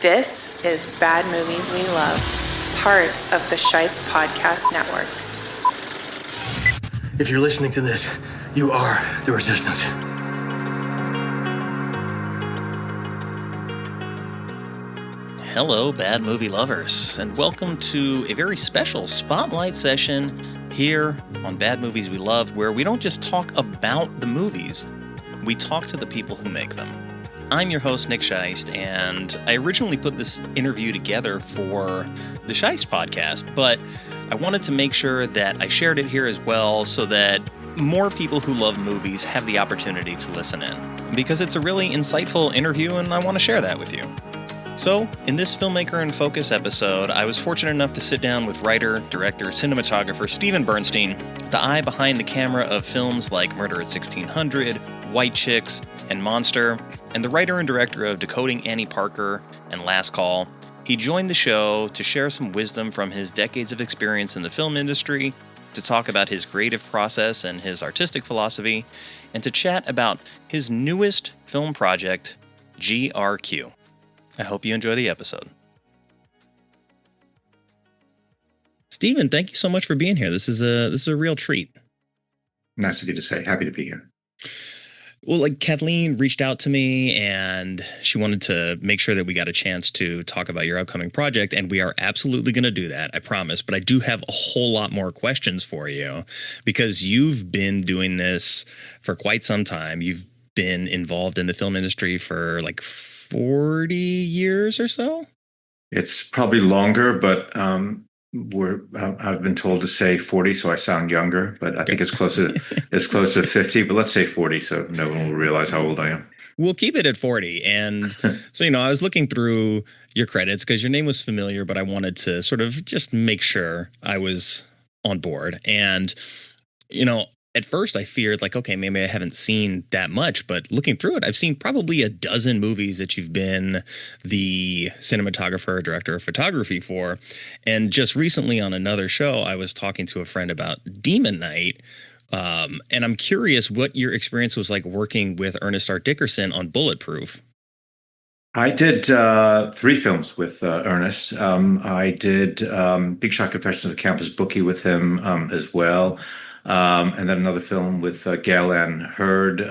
This is Bad Movies We Love, part of the Scheist Podcast Network. If you're listening to this, you are the resistance. Hello, Bad Movie Lovers, and welcome to a very special spotlight session here on Bad Movies We Love, where we don't just talk about the movies, we talk to the people who make them. I'm your host, Nick Scheist, and I originally put this interview together for the Scheist podcast, but I wanted to make sure that I shared it here as well so that more people who love movies have the opportunity to listen in, because it's a really insightful interview and I want to share that with you. So, in this Filmmaker in Focus episode, I was fortunate enough to sit down with writer, director, cinematographer Steven Bernstein, the eye behind the camera of films like Murder at 1600, White Chicks, and Monster, and the writer and director of Decoding Annie Parker and Last Call. He joined the show to share some wisdom from his decades of experience in the film industry, to talk about his creative process and his artistic philosophy, and to chat about his newest film project, GRQ. I hope you enjoy the episode. Steven, thank you so much for being here. This is a real treat. Nice of you to say. Happy to be here. Well, Kathleen reached out to me and she wanted to make sure that we got a chance to talk about your upcoming project, and we are absolutely going to do that, I promise. But I do have a whole lot more questions for you because you've been doing this for quite some time. You've been involved in the film industry for 40 years or so? It's probably longer, but I've been told to say 40, so I sound younger, but I think it's close to 50, but let's say 40, so no one will realize how old I am. We'll keep it at 40. And so, I was looking through your credits because your name was familiar, but I wanted to sort of just make sure I was on board. And, at first I feared okay, maybe I haven't seen that much, but looking through it, I've seen probably a dozen movies that you've been the cinematographer, director of photography for. And just recently on another show, I was talking to a friend about Demon Knight. And I'm curious what your experience was like working with Ernest R. Dickerson on Bulletproof. I did 3 films with Ernest. I did Big Shot Confessions of a Campus Bookie with him as well. And then another film with Gail Ann Hurd,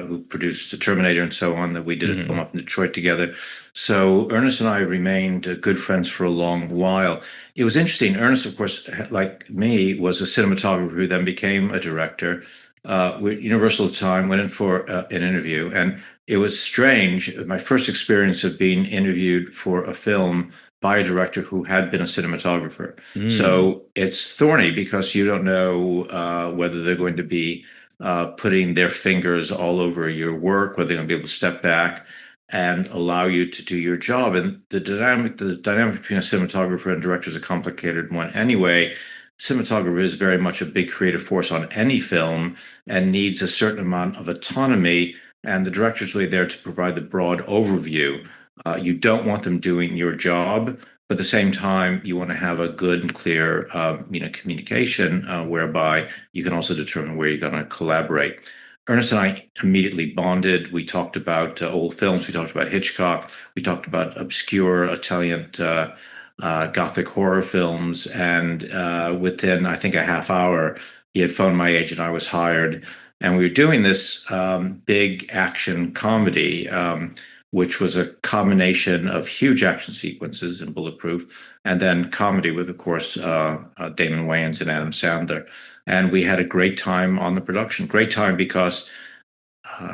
who produced Terminator and so on, that we did a film up in Detroit together. So Ernest and I remained good friends for a long while. It was interesting. Ernest, of course, like me, was a cinematographer who then became a director. Universal at the time, went in for an interview, and it was strange. My first experience of being interviewed for a film by a director who had been a cinematographer. So it's thorny because you don't know whether they're going to be putting their fingers all over your work, whether they're going to be able to step back and allow you to do your job. And the dynamic between a cinematographer and director is a complicated one anyway. Cinematographer is very much a big creative force on any film and needs a certain amount of autonomy, and the director's really there to provide the broad overview. You don't want them doing your job, but at the same time, you want to have a good and clear, communication whereby you can also determine where you're going to collaborate. Ernest and I immediately bonded. We talked about old films. We talked about Hitchcock. We talked about obscure Italian Gothic horror films. And within, I think, a half hour, he had phoned my agent. I was hired. And we were doing this big action comedy, which was a combination of huge action sequences in Bulletproof, and then comedy with, of course, Damon Wayans and Adam Sandler. And we had a great time on the production. Great time because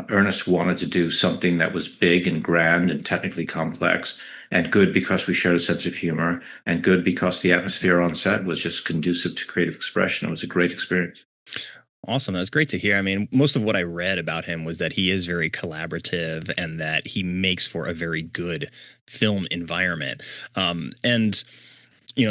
Ernest wanted to do something that was big and grand and technically complex, and good because we shared a sense of humor, and good because the atmosphere on set was just conducive to creative expression. It was a great experience. Awesome. That's great to hear. I mean, most of what I read about him was that he is very collaborative and that he makes for a very good film environment.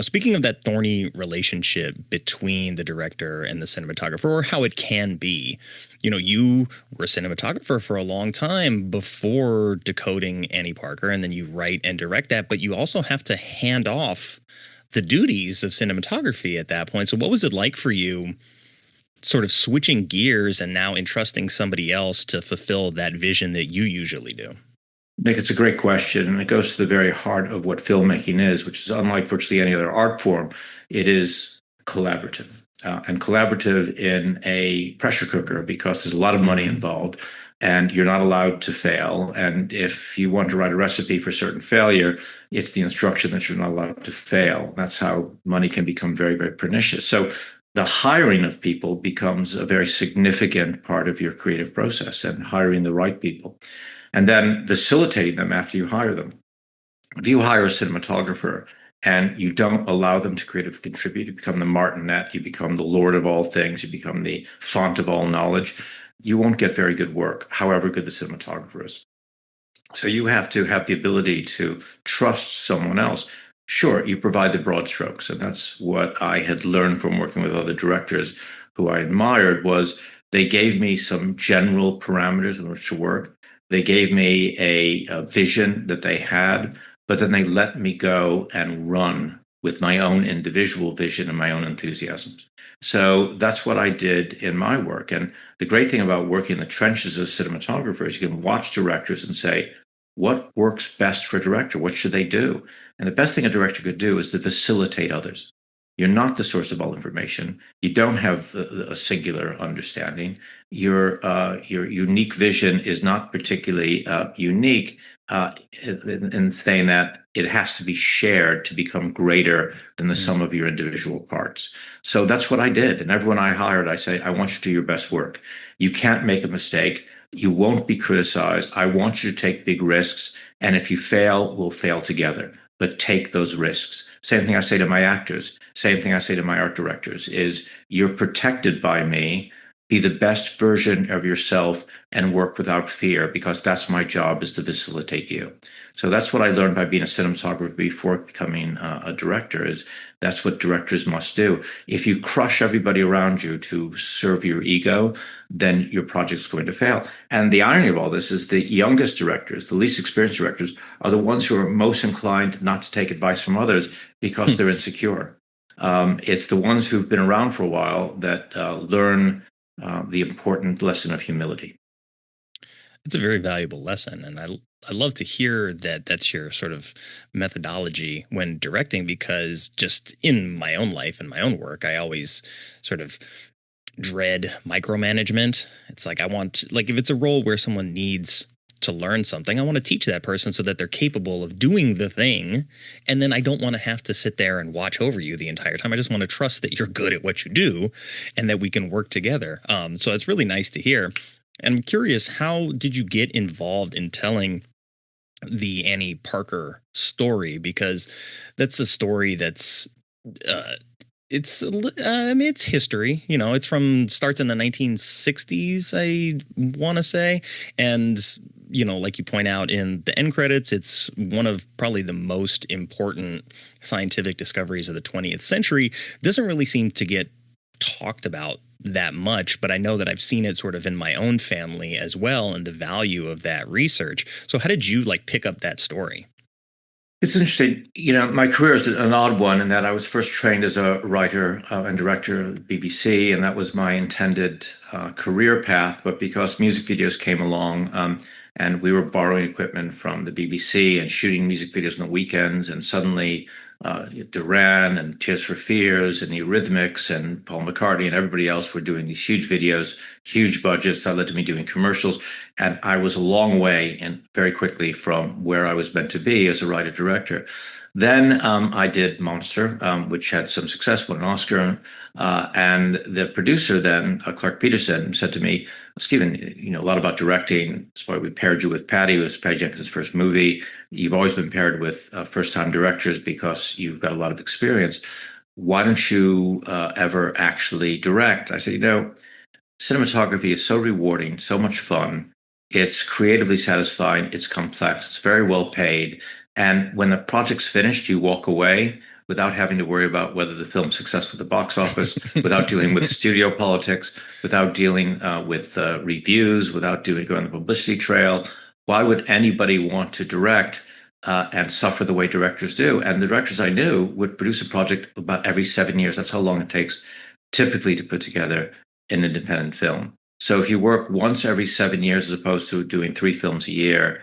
Speaking of that thorny relationship between the director and the cinematographer, or how it can be, you were a cinematographer for a long time before Decoding Annie Parker, and then you write and direct that, but you also have to hand off the duties of cinematography at that point. So what was it like for you sort of switching gears and now entrusting somebody else to fulfill that vision that you usually do? Nick, it's a great question, and it goes to the very heart of what filmmaking is, which is unlike virtually any other art form. It is collaborative, and collaborative in a pressure cooker because there's a lot of money involved, and you're not allowed to fail. And if you want to write a recipe for certain failure, it's the instruction that you're not allowed to fail. That's how money can become very, very pernicious. So the hiring of people becomes a very significant part of your creative process, and hiring the right people and then facilitating them after you hire them. If you hire a cinematographer and you don't allow them to creatively contribute, you become the martinet, you become the lord of all things, you become the font of all knowledge, you won't get very good work, however good the cinematographer is. So you have to have the ability to trust someone else. Sure, you provide the broad strokes, and that's what I had learned from working with other directors who I admired was they gave me some general parameters in which to work. They gave me a vision that they had, but then they let me go and run with my own individual vision and my own enthusiasms. So that's what I did in my work. And the great thing about working in the trenches as a cinematographer is you can watch directors and say, what works best for a director? What should they do? And the best thing a director could do is to facilitate others. You're not the source of all information. You don't have a singular understanding. Your unique vision is not particularly unique in saying that it has to be shared to become greater than the sum of your individual parts. So that's what I did. And everyone I hired, I say, I want you to do your best work. You can't make a mistake. You won't be criticized. I want you to take big risks. And if you fail, we'll fail together. But take those risks. Same thing I say to my actors. Same thing I say to my art directors is you're protected by me. Be the best version of yourself and work without fear because that's my job is to facilitate you. So that's what I learned by being a cinematographer before becoming a director is that's what directors must do. If you crush everybody around you to serve your ego, then your project's going to fail. And the irony of all this is the youngest directors, the least experienced directors, are the ones who are most inclined not to take advice from others because they're insecure. It's the ones who've been around for a while that learn the important lesson of humility. It's a very valuable lesson, and I love to hear that that's your sort of methodology when directing because just in my own life and my own work, I always sort of dread micromanagement. It's like I want like if it's a role where someone needs to learn something, I want to teach that person so that they're capable of doing the thing. And then I don't want to have to sit there and watch over you the entire time. I just want to trust that you're good at what you do and that we can work together. So it's really nice to hear. And I'm curious, how did you get involved in telling the Annie Parker story? Because that's a story that's it's history, it's starts in the 1960s, I want to say. And, like you point out in the end credits, it's one of probably the most important scientific discoveries of the 20th century. Doesn't really seem to get talked about that much, but I know that I've seen it sort of in my own family as well and the value of that research. So how did you pick up that story? It's interesting. My career is an odd one in that I was first trained as a writer and director of the BBC, and that was my intended career path. But because music videos came along, and we were borrowing equipment from the BBC and shooting music videos on the weekends, and suddenly Duran and Tears for Fears and the Eurythmics and Paul McCartney and everybody else were doing these huge videos, huge budgets. That led to me doing commercials. And I was a long way and very quickly from where I was meant to be as a writer-director. Then I did Monster, which had some success, won an Oscar. And the producer then, Clark Peterson, said to me, Stephen, you know a lot about directing. That's why we paired you with Patty. It was Patty Jenkins' first movie. You've always been paired with first-time directors because you've got a lot of experience. Why don't you ever actually direct? I said, cinematography is so rewarding, so much fun. It's creatively satisfying. It's complex. It's very well paid. And when the project's finished, you walk away without having to worry about whether the film's successful at the box office, without dealing with studio politics, without dealing with reviews, without going the publicity trail. Why would anybody want to direct and suffer the way directors do? And the directors I knew would produce a project about every 7 years. That's how long it takes typically to put together an independent film. So if you work once every 7 years as opposed to doing 3 films a year,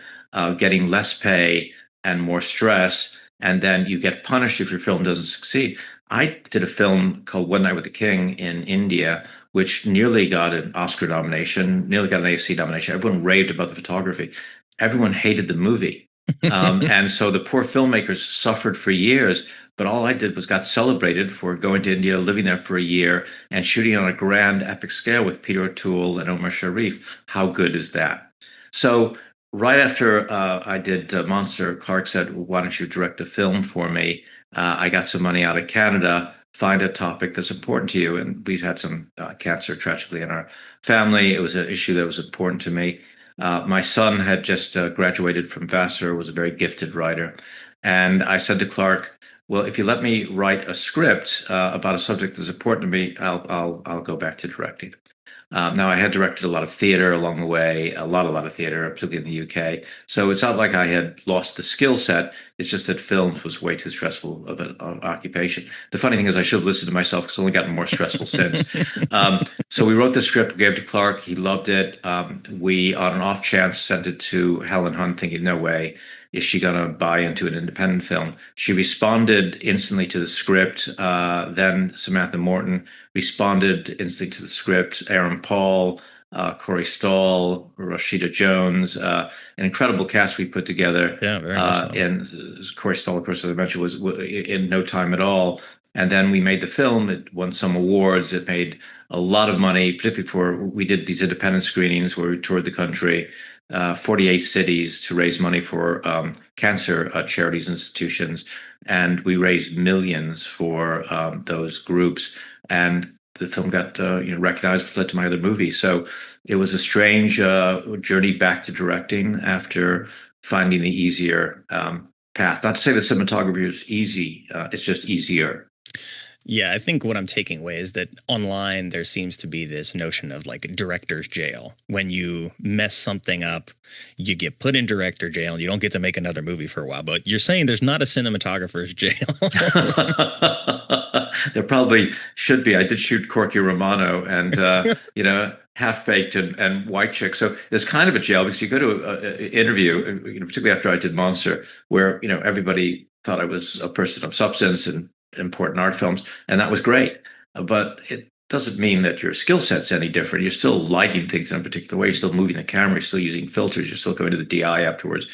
getting less pay and more stress, and then you get punished if your film doesn't succeed. I did a film called One Night with the King in India, which nearly got an Oscar nomination, nearly got an AFC nomination. Everyone raved about the photography. Everyone hated the movie. And so the poor filmmakers suffered for years. But all I did was got celebrated for going to India, living there for a year, and shooting on a grand epic scale with Peter O'Toole and Omar Sharif. How good is that? So right after I did Monster, Clark said, well, "Why don't you direct a film for me?" I got some money out of Canada. Find a topic that's important to you. And we've had some cancer tragically in our family. It was an issue that was important to me. My son had just graduated from Vassar, was a very gifted writer. And I said to Clark, well, if you let me write a script about a subject that's important to me, I'll go back to directing. Now, I had directed a lot of theater along the way, a lot of theater, particularly in the UK. So it's not like I had lost the skill set. It's just that film was way too stressful of an occupation. The funny thing is I should have listened to myself because it's only gotten more stressful since. So we wrote the script, gave it to Clark. He loved it. We, on an off chance, sent it to Helen Hunt thinking, no way is she going to buy into an independent film? She responded instantly to the script. Then Samantha Morton responded instantly to the script. Aaron Paul, Corey Stoll, Rashida Jones, an incredible cast we put together. Yeah, very much so. And Corey Stoll, of course, as I mentioned, was in no time at all. And then we made the film. It won some awards. It made a lot of money, particularly we did these independent screenings where we toured the country. 48 cities to raise money for cancer charities institutions. And we raised millions for those groups. And the film got recognized, which led to my other movie. So it was a strange journey back to directing after finding the easier path. Not to say that cinematography is easy. It's just easier. Yeah, I think what I'm taking away is that online there seems to be this notion of like director's jail. When you mess something up, you get put in director jail and you don't get to make another movie for a while. But you're saying there's not a cinematographer's jail. There probably should be. I did shoot Corky Romano and, Half Baked and White Chick. So there's kind of a jail because you go to an interview, particularly after I did Monster, where, everybody thought I was a person of substance and important art films, and that was great. But it doesn't mean that your skill set's any different. You're still lighting things in a particular way. You're still moving the camera. You're still using filters. You're still going to the DI afterwards.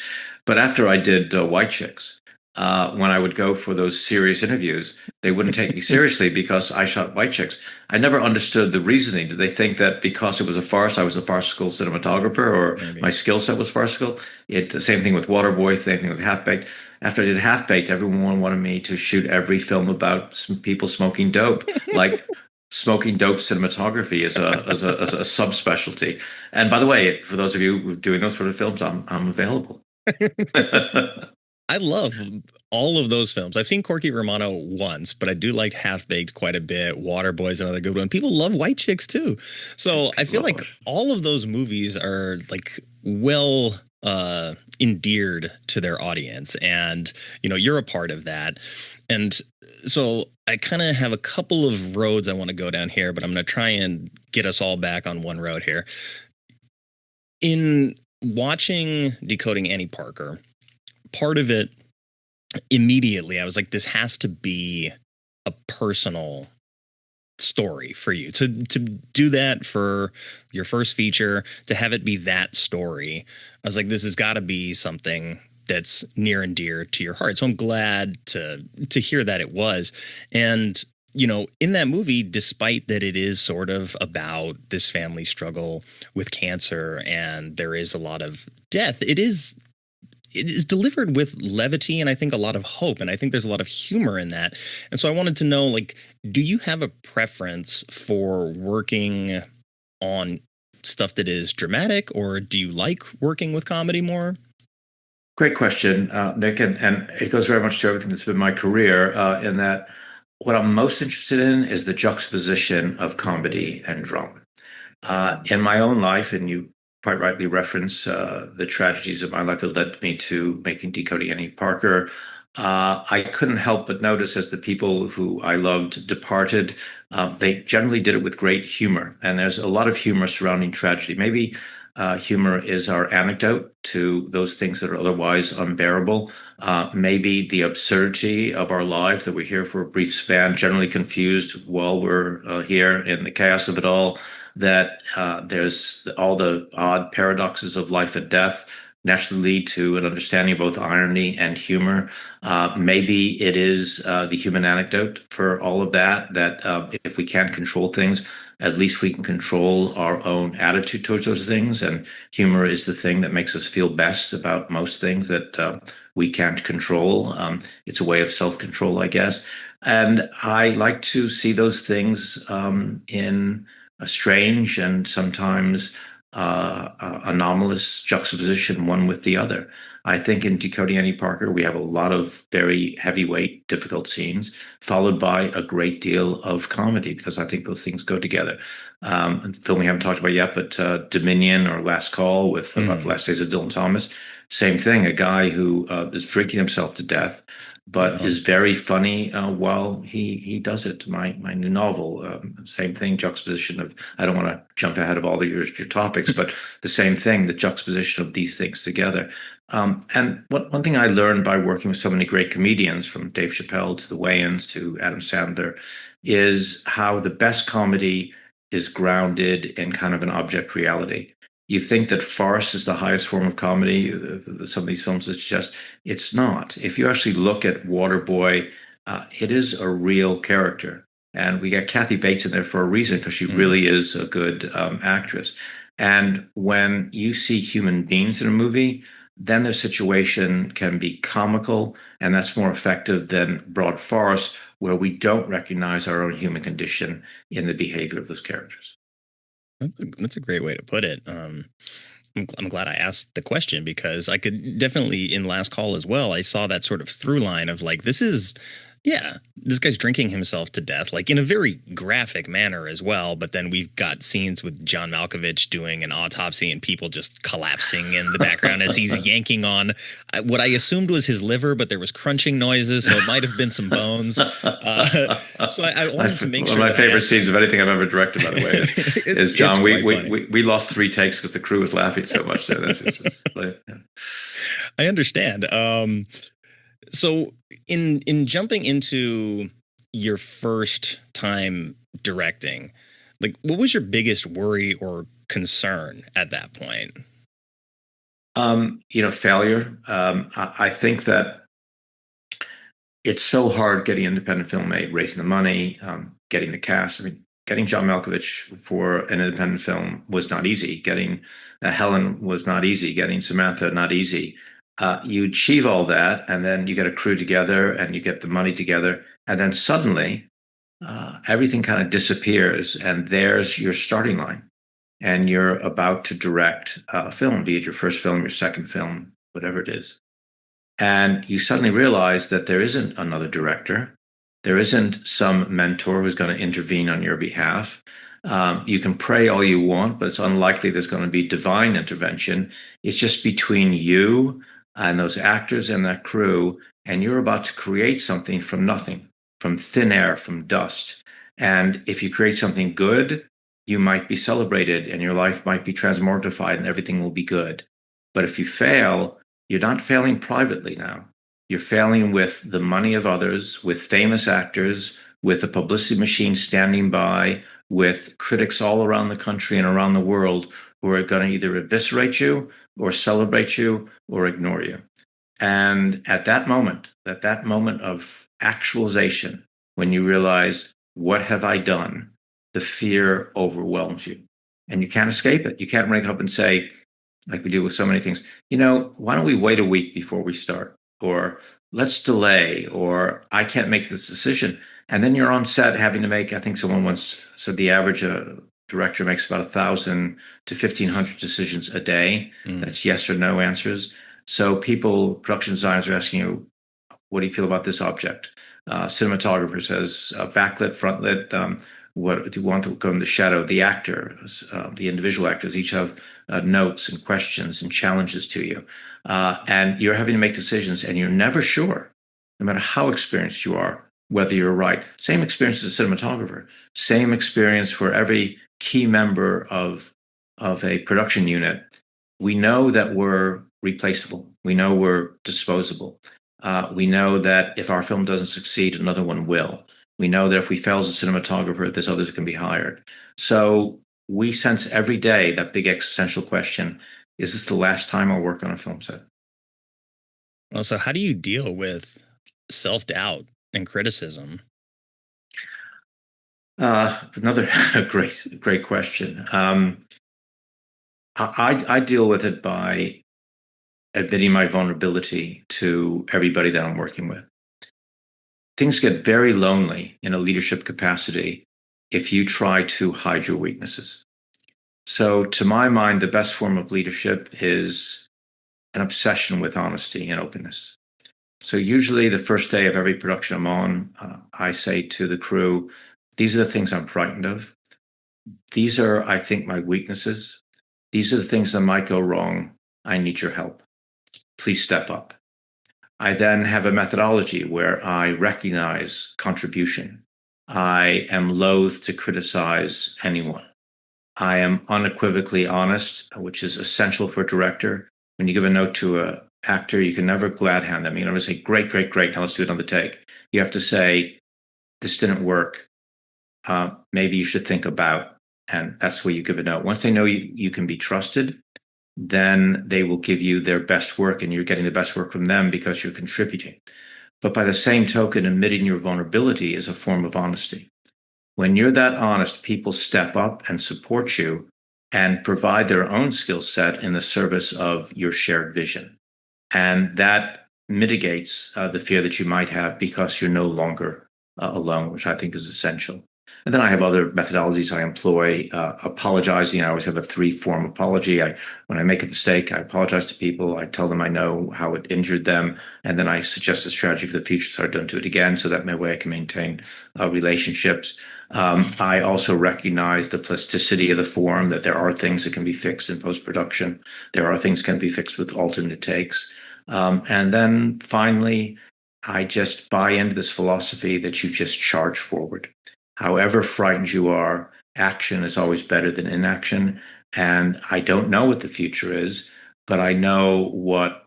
But after I did White Chicks, when I would go for those serious interviews, they wouldn't take me seriously because I shot White Chicks. I never understood the reasoning. Did they think that because it was a farce, I was a farcical cinematographer, or Maybe. my skill set was farcical? The same thing with Waterboy, same thing with Half Baked. After I did Half Baked, everyone wanted me to shoot every film about people smoking dope, like smoking dope cinematography as a subspecialty. And by the way, for those of you doing those sort of films, I'm available. I love all of those films. I've seen Corky Romano once, but I do like Half Baked quite a bit. Waterboy's another good one. People love White Chicks too. So I feel like all of those movies are like well endeared to their audience, and you're a part of that. And so I kind of have a couple of roads I want to go down here, but I'm going to try and get us all back on one road here. In watching Decoding Annie Parker, part of it immediately I was like, this has to be a personal story for you to do that for your first feature, to have it be that story. I was like, this has got to be something that's near and dear to your heart. So I'm glad to hear that it was. And in that movie, despite that it is sort of about this family struggle with cancer and there is a lot of death, it is delivered with levity and I think a lot of hope. And I think there's a lot of humor in that. And so I wanted to know, like, do you have a preference for working on stuff that is dramatic, or do you like working with comedy more? Great question, Nick. And it goes very much to everything that's been my career, in that what I'm most interested in is the juxtaposition of comedy and drama. In my own life, and you quite rightly reference the tragedies of my life that led me to making Decoding Annie Parker, I couldn't help but notice as the people who I loved departed, they generally did it with great humor. And there's a lot of humor surrounding tragedy. Maybe Humor is our antidote to those things that are otherwise unbearable. Maybe the absurdity of our lives, that we're here for a brief span, generally confused while we're here in the chaos of it all, that there's all the odd paradoxes of life and death naturally lead to an understanding of both irony and humor. Maybe it is the human anecdote for all of that, that if we can't control things, at least we can control our own attitude towards those things. And humor is the thing that makes us feel best about most things that we can't control. It's a way of self-control, I guess. And I like to see those things in a strange and sometimes anomalous juxtaposition, one with the other. I think in Decoding Annie Parker, we have a lot of very heavyweight, difficult scenes, followed by a great deal of comedy, because I think those things go together. A film we haven't talked about yet, but Dominion, or Last Call, with about the last days of Dylan Thomas. Same thing, a guy who is drinking himself to death, but is very funny while he does it. My new novel, same thing, juxtaposition of, I don't want to jump ahead of all of your topics, but the same thing, the juxtaposition of these things together. And one thing I learned by working with so many great comedians, from Dave Chappelle to the Wayans to Adam Sandler, is how the best comedy is grounded in kind of an object reality. You think that farce is the highest form of comedy, some of these films suggest it's not. If you actually look at Waterboy, it is a real character. And we got Kathy Bates in there for a reason, because she really is a good actress. And when you see human beings in a movie, then the situation can be comical, and that's more effective than broad farce, where we don't recognize our own human condition in the behavior of those characters. That's a great way to put it. I'm glad I asked the question, because I could definitely, in Last Call as well, I saw that sort of through line of like, this guy's drinking himself to death, like in a very graphic manner as well. But then we've got scenes with John Malkovich doing an autopsy and people just collapsing in the background as he's yanking on what I assumed was his liver, but there was crunching noises, so it might have been some bones. So I wanted to make sure. One of my favorite scenes of anything I've ever directed, by the way, is John. We lost 3 takes because the crew was laughing so much. So I understand. So in jumping into your first time directing, like, what was your biggest worry or concern at that point? Failure. I think that it's so hard getting independent film made, raising the money, getting the cast. I mean, getting John Malkovich for an independent film was not easy. Getting Helen was not easy. Getting Samantha, not easy. You achieve all that, and then you get a crew together, and you get the money together, and then suddenly everything kind of disappears, and there's your starting line, and you're about to direct a film, be it your first film, your second film, whatever it is. And you suddenly realize that there isn't another director. There isn't some mentor who's going to intervene on your behalf. You can pray all you want, but it's unlikely there's going to be divine intervention. It's just between you and those actors and that crew, and you're about to create something from nothing, from thin air, from dust. And if you create something good, you might be celebrated, and your life might be transmortified, and everything will be good. But if you fail, you're not failing privately now. You're failing with the money of others, with famous actors, with the publicity machine standing by, with critics all around the country and around the world who are going to either eviscerate you or celebrate you or ignore you. And at that moment of actualization, when you realize, what have I done? The fear overwhelms you, and you can't escape it. You can't wake up and say, like we do with so many things, why don't we wait a week before we start? Or let's delay, or I can't make this decision. And then you're on set having to make, I think someone once said the average director makes about 1,000 to 1,500 decisions a day. That's yes or no answers. So production designers are asking you, what do you feel about this object? Cinematographer says, backlit, frontlit, what do you want to go in the shadow? The actors, the individual actors, each have notes and questions and challenges to you. And you're having to make decisions, and you're never sure, no matter how experienced you are, whether you're right. Same experience as a cinematographer. Same experience for every key member of of a production unit, we know that we're replaceable. We know we're disposable. We know that if our film doesn't succeed, another one will. We know that if we fail as a cinematographer, there's others who can be hired. So we sense every day that big existential question: is this the last time I'll work on a film set? Well, so how do you deal with self doubt and criticism? Another great question. I deal with it by admitting my vulnerability to everybody that I'm working with. Things get very lonely in a leadership capacity if you try to hide your weaknesses. So, to my mind, the best form of leadership is an obsession with honesty and openness. So, usually, the first day of every production I'm on, I say to the crew, these are the things I'm frightened of. These are, I think, my weaknesses. These are the things that might go wrong. I need your help. Please step up. I then have a methodology where I recognize contribution. I am loath to criticize anyone. I am unequivocally honest, which is essential for a director. When you give a note to an actor, you can never glad hand them. You can never say, great, great, great. Now let's do it on the take. You have to say, this didn't work. Maybe you should think about, and that's where you give a note. Once they know you can be trusted, then they will give you their best work, and you're getting the best work from them because you're contributing. But by the same token, admitting your vulnerability is a form of honesty. When you're that honest, people step up and support you and provide their own skill set in the service of your shared vision. And that mitigates the fear that you might have because you're no longer alone, which I think is essential. And then I have other methodologies I employ. Apologizing, I always have a 3-form apology. When I make a mistake, I apologize to people. I tell them I know how it injured them, and then I suggest a strategy for the future so I don't do it again. So that way I can maintain relationships. I also recognize the plasticity of the form, that there are things that can be fixed in post-production. There are things that can be fixed with alternate takes. And then finally, I just buy into this philosophy that you just charge forward. However frightened you are, action is always better than inaction. And I don't know what the future is, but I know what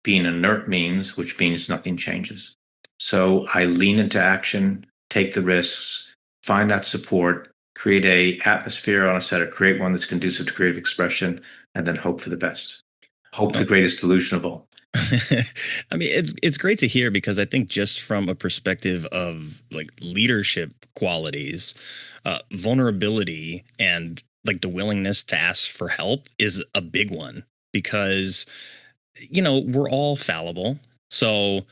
being inert means, which means nothing changes. So I lean into action, take the risks, find that support, create a atmosphere on a set, or create one that's conducive to creative expression, and then hope for the best. Hope the greatest delusion of all. I mean, it's great to hear, because I think just from a perspective of like leadership qualities, vulnerability and like the willingness to ask for help is a big one, because we're all fallible. So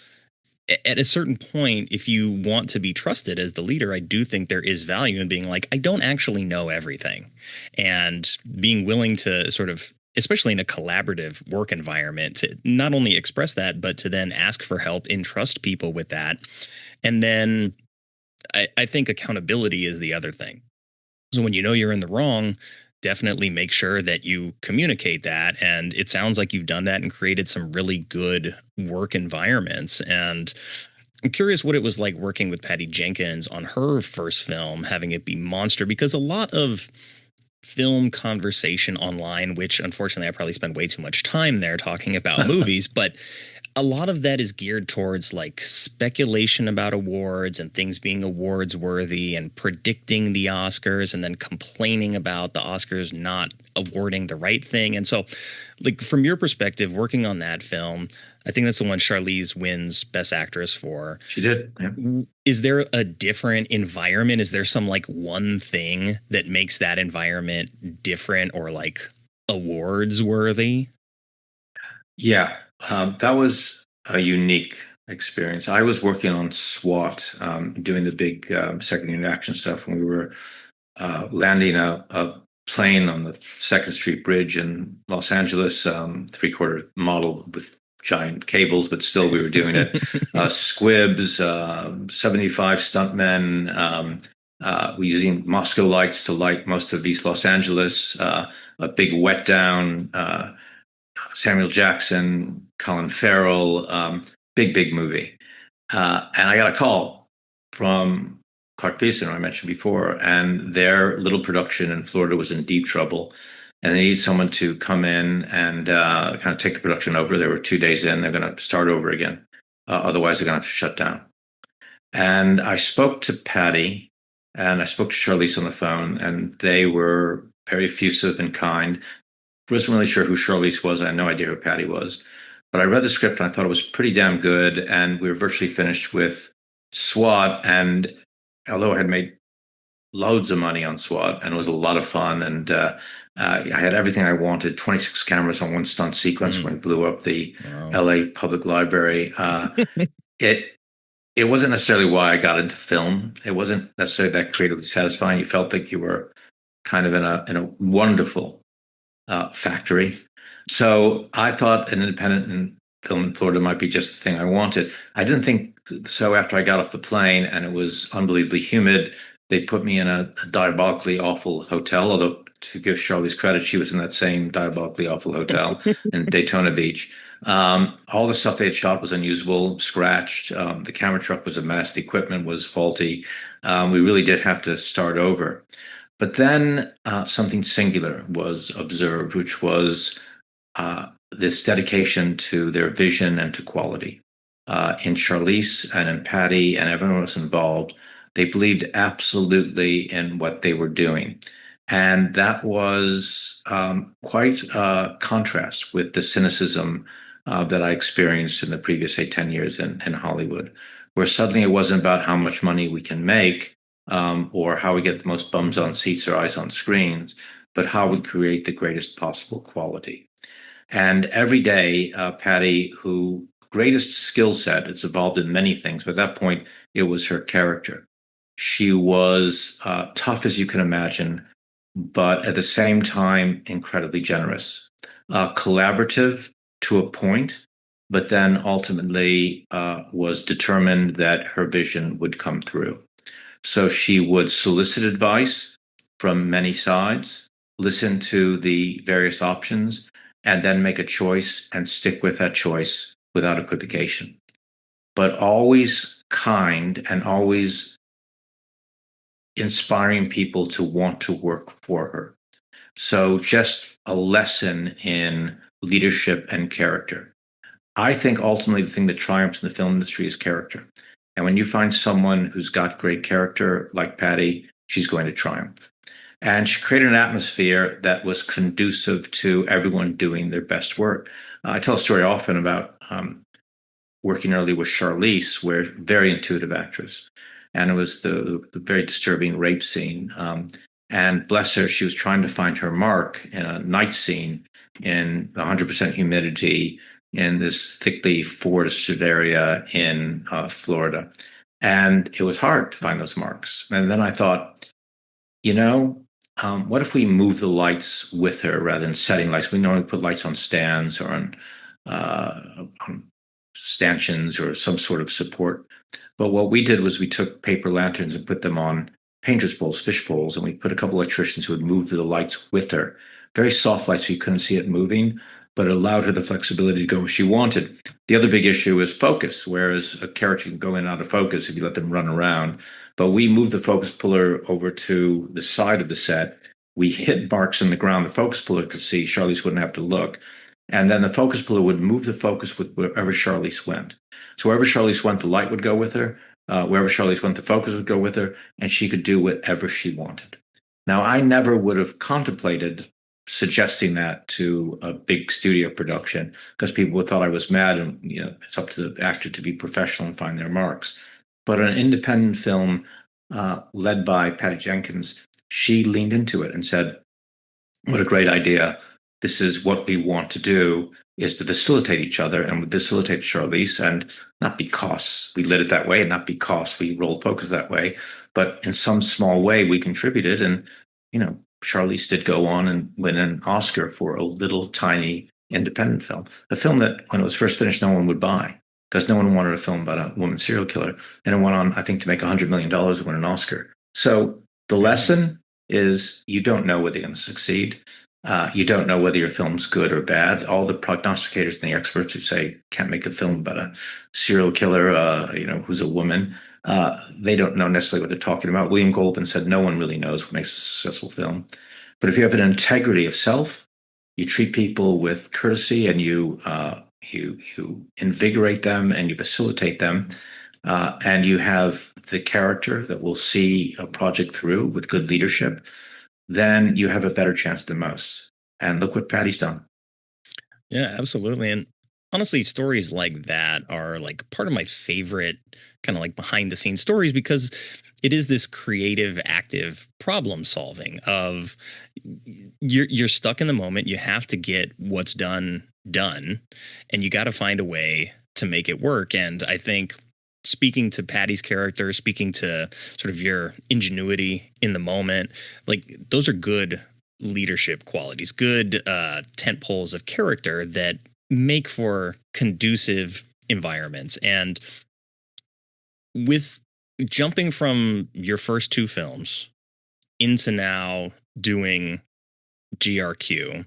at a certain point, if you want to be trusted as the leader, I do think there is value in being like, I don't actually know everything, and being willing to sort of, especially in a collaborative work environment, to not only express that, but to then ask for help, entrust people with that. And then I think accountability is the other thing. So when you know you're in the wrong, definitely make sure that you communicate that. And it sounds like you've done that and created some really good work environments. And I'm curious what it was like working with Patty Jenkins on her first film, having it be Monster, because a lot of film conversation online, which unfortunately I probably spend way too much time there talking about movies, but a lot of that is geared towards like speculation about awards and things being awards worthy and predicting the Oscars and then complaining about the Oscars not awarding the right thing. And so, like, from your perspective, working on that film, I think that's the one Charlize wins Best Actress for. She did. Yeah. Is there a different environment? Is there some like one thing that makes that environment different or like awards worthy? Yeah, that was a unique experience. I was working on SWAT, doing the big second unit action stuff when we were landing a plane on the Second Street Bridge in Los Angeles, 3/4 model with giant cables, but still we were doing it. Squibs, 75 stuntmen. We're using Moscow lights to light most of East Los Angeles. A big wet down. Samuel Jackson, Colin Farrell, big movie. And I got a call from Clark Peterson, who I mentioned before, and their little production in Florida was in deep trouble. and they need someone to come in and kind of take the production over. They were 2 days in; they're going to start over again. Otherwise, they're going to have to shut down. And I spoke to Patty, and I spoke to Charlize on the phone, and they were very effusive and kind. Wasn't really sure who Charlize was. I had no idea who Patty was. But I read the script and I thought it was pretty damn good. And we were virtually finished with SWAT. And although I had made loads of money on SWAT and it was a lot of fun, and I had everything I wanted, 26 cameras on one stunt sequence when it blew up the LA Public Library. It it wasn't necessarily why I got into film. It wasn't necessarily that creatively satisfying. You felt like you were kind of in a wonderful factory. So I thought an independent film in Florida might be just the thing I wanted. I didn't think so after I got off the plane and it was unbelievably humid. They put me in a diabolically awful hotel, although to give Charlize credit, she was in that same diabolically awful hotel in Daytona Beach. All the stuff they had shot was unusable, scratched. The camera truck was a mess. The equipment was faulty. We really did have to start over. But then something singular was observed, which was this dedication to their vision and to quality. In Charlize and in Patty and everyone else involved, they believed absolutely in what they were doing. And that was quite a contrast with the cynicism that I experienced in the previous, say, 10 years in Hollywood, where suddenly it wasn't about how much money we can make or how we get the most bums on seats or eyes on screens, but how we create the greatest possible quality. And every day, Patty, who greatest skill set, it's evolved in many things, but at that point, it was her character. She was tough as you can imagine, but at the same time, incredibly generous, collaborative to a point, but then ultimately was determined that her vision would come through. So she would solicit advice from many sides, listen to the various options, and then make a choice and stick with that choice without equivocation. But always kind and always inspiring people to want to work for her. So just a lesson in leadership and character. I think ultimately the thing that triumphs in the film industry is character. And when you find someone who's got great character like Patty, she's going to triumph. And she created an atmosphere that was conducive to everyone doing their best work. I tell a story often about working early with Charlize, where very intuitive actress. And it was the very disturbing rape scene. And bless her, she was trying to find her mark in a night scene in 100% humidity in this thickly forested area in Florida. And it was hard to find those marks. And then I thought, what if we move the lights with her rather than setting lights? We normally put lights on stands or on stanchions or some sort of support. But what we did was we took paper lanterns and put them on painter's poles, fish poles, and we put a couple of electricians who would move the lights with her. Very soft lights so you couldn't see it moving, but it allowed her the flexibility to go where she wanted. The other big issue is focus, whereas a character can go in and out of focus if you let them run around. But we moved the focus puller over to the side of the set. We hit marks in the ground the focus puller could see. Charlize wouldn't have to look. And then the focus puller would move the focus with wherever Charlize went. So wherever Charlize went, the light would go with her. Wherever Charlize went, the focus would go with her, and she could do whatever she wanted. Now, I never would have contemplated suggesting that to a big studio production because people would thought I was mad, and it's up to the actor to be professional and find their marks. But an independent film led by Patty Jenkins, she leaned into it and said, "What a great idea! This is what we want to do, is to facilitate each other, and we facilitate Charlize, and not because we lit it that way and not because we rolled focus that way, but in some small way we contributed. And, Charlize did go on and win an Oscar for a little tiny independent film, a film that when it was first finished, no one would buy because no one wanted a film about a woman serial killer. And it went on, I think, to make $100 million and win an Oscar. So the lesson is you don't know whether you're going to succeed. You don't know whether your film's good or bad. All the prognosticators and the experts who say can't make a film about a serial killer, who's a woman, they don't know necessarily what they're talking about. William Goldman said no one really knows what makes a successful film. But if you have an integrity of self, you treat people with courtesy, and you invigorate them and you facilitate them, and you have the character that will see a project through with good leadership, then you have a better chance than most. And look what Patty's done. Yeah, absolutely. And honestly, stories like that are like part of my favorite kind of like behind the scenes stories because it is this creative, active problem solving of you're stuck in the moment. You have to get what's done, and you got to find a way to make it work. And I think speaking to Patty's character, speaking to sort of your ingenuity in the moment, like those are good leadership qualities, good tent poles of character that make for conducive environments. And with jumping from your first two films into now doing GRQ,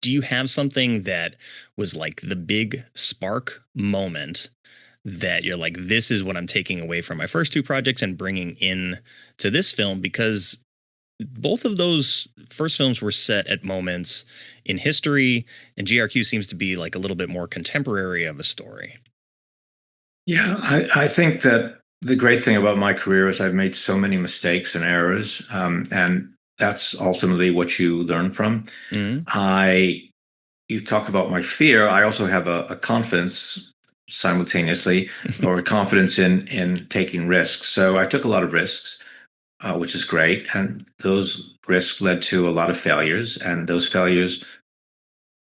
do you have something that was like the big spark moment that you're like, this is what I'm taking away from my first two projects and bringing in to this film? Because both of those first films were set at moments in history, and GRQ seems to be like a little bit more contemporary of a story. Yeah, I think that the great thing about my career is I've made so many mistakes and errors, and that's ultimately what you learn from. Mm-hmm. You talk about my fear. I also have a confidence simultaneously, or a confidence in taking risks. So I took a lot of risks, which is great, and those risks led to a lot of failures, and those failures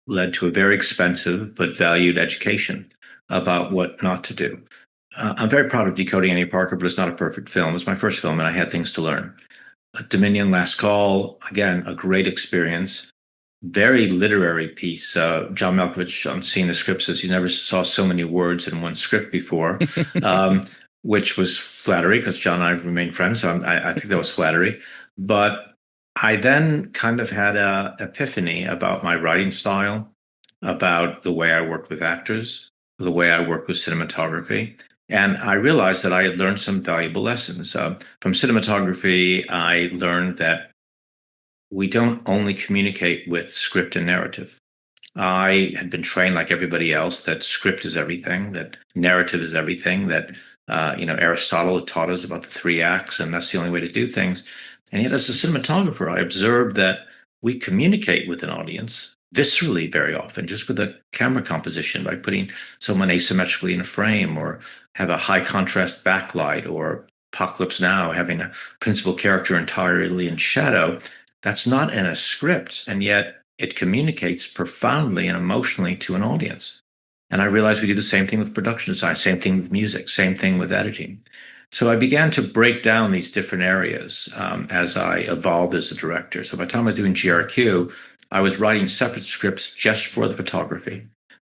led to a very expensive but valued education about what not to do. I'm very proud of Decoding Annie Parker, but it's not a perfect film. It's my first film, and I had things to learn. Dominion, Last Call, again, a great experience. Very literary piece. John Malkovich on seeing the script says he never saw so many words in one script before, um, which was flattery because John and I remained friends. So I think that was flattery. But I then kind of had an epiphany about my writing style, about the way I worked with actors, the way I worked with cinematography. And I realized that I had learned some valuable lessons. From cinematography, I learned that we don't only communicate with script and narrative. I had been trained like everybody else that script is everything, that narrative is everything, that Aristotle had taught us about the three acts, and that's the only way to do things. And yet, as a cinematographer, I observed that we communicate with an audience viscerally very often, just with a camera composition by putting someone asymmetrically in a frame, or have a high contrast backlight, or Apocalypse Now having a principal character entirely in shadow. That's not in a script, and yet it communicates profoundly and emotionally to an audience. And I realized we do the same thing with production design, same thing with music, same thing with editing. So I began to break down these different areas as I evolved as a director. So by the time I was doing GRQ, I was writing separate scripts just for the photography,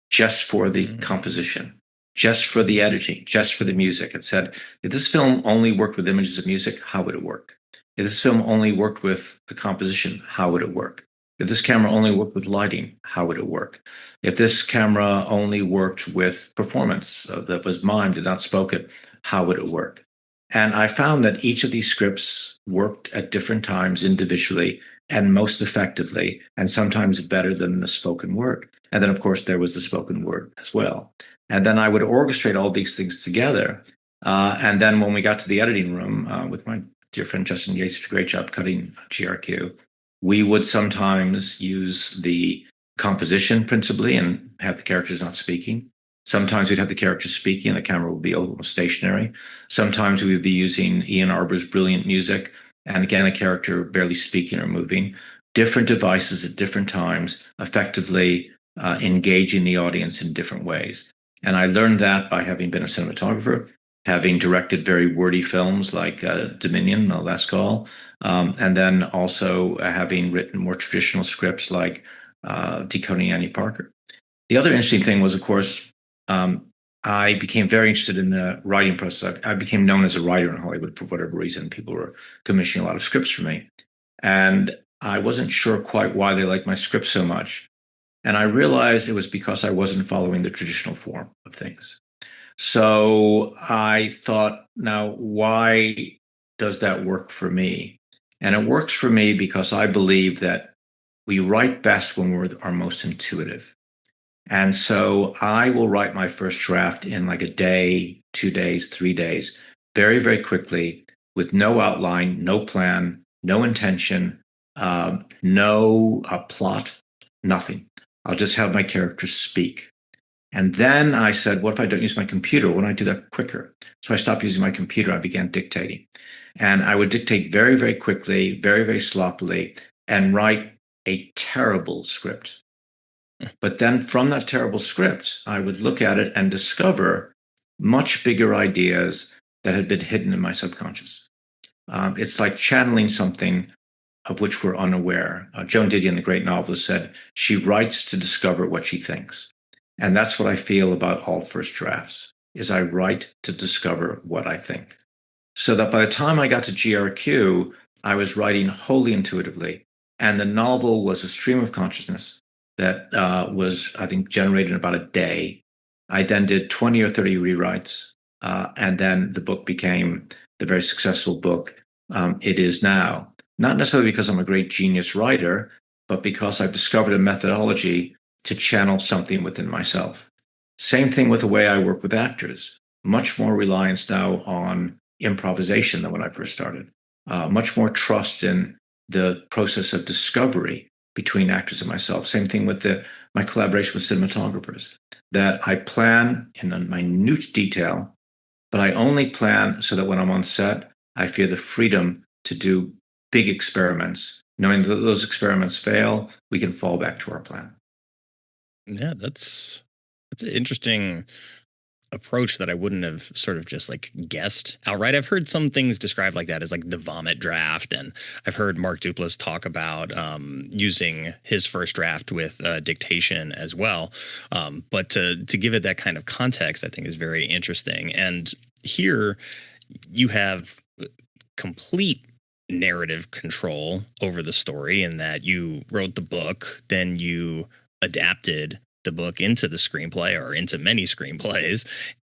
just for the composition, just for the editing, just for the music. It said, if this film only worked with images of music, how would it work? If this film only worked with the composition, how would it work? If this camera only worked with lighting, how would it work? If this camera only worked with performance that was mimed and not spoken, how would it work? And I found that each of these scripts worked at different times individually and most effectively, and sometimes better than the spoken word. And then, of course, there was the spoken word as well. And then I would orchestrate all these things together. And then when we got to the editing room with my dear friend Justin Yates, did a great job cutting GRQ, we would sometimes use the composition principally and have the characters not speaking. Sometimes we'd have the characters speaking and the camera would be almost stationary. Sometimes we would be using Ian Arbor's brilliant music and again, a character barely speaking or moving. Different devices at different times, effectively engaging the audience in different ways. And I learned that by having been a cinematographer, having directed very wordy films like Dominion, The Last Call, and then also having written more traditional scripts like Decoding Annie Parker. The other interesting thing was, of course, I became very interested in the writing process. I became known as a writer in Hollywood for whatever reason. People were commissioning a lot of scripts for me. And I wasn't sure quite why they liked my script so much. And I realized it was because I wasn't following the traditional form of things. So I thought, now, why does that work for me? And it works for me because I believe that we write best when we're our most intuitive. And so I will write my first draft in like a day, 2 days, 3 days, very, very quickly, with no outline, no plan, no intention, no plot, nothing. I'll just have my characters speak. And then I said, what if I don't use my computer? Why don't I do that quicker? So I stopped using my computer. I began dictating. And I would dictate very, very quickly, very, very sloppily, and write a terrible script. But then from that terrible script, I would look at it and discover much bigger ideas that had been hidden in my subconscious. It's like channeling something of which we're unaware. Joan Didion, the great novelist, said she writes to discover what she thinks. And that's what I feel about all first drafts, is I write to discover what I think. So that by the time I got to GRQ, I was writing wholly intuitively. And the novel was a stream of consciousness that was, I think, generated in about a day. I then did 20 or 30 rewrites. And then the book became the very successful book it is now. Not necessarily because I'm a great genius writer, but because I've discovered a methodology to channel something within myself. Same thing with the way I work with actors. Much more reliance now on improvisation than when I first started. Much more trust in the process of discovery between actors and myself. Same thing with my collaboration with cinematographers, that I plan in a minute detail, but I only plan so that when I'm on set, I feel the freedom to do big experiments. Knowing that those experiments fail, we can fall back to our plan. Yeah, that's an interesting approach that I wouldn't have sort of just like guessed outright. I've heard some things described like that as like the vomit draft, and I've heard Mark Duplass talk about using his first draft with dictation as well. But to give it that kind of context, I think is very interesting. And here you have complete narrative control over the story, in that you wrote the book, then you adapted the book into the screenplay or into many screenplays,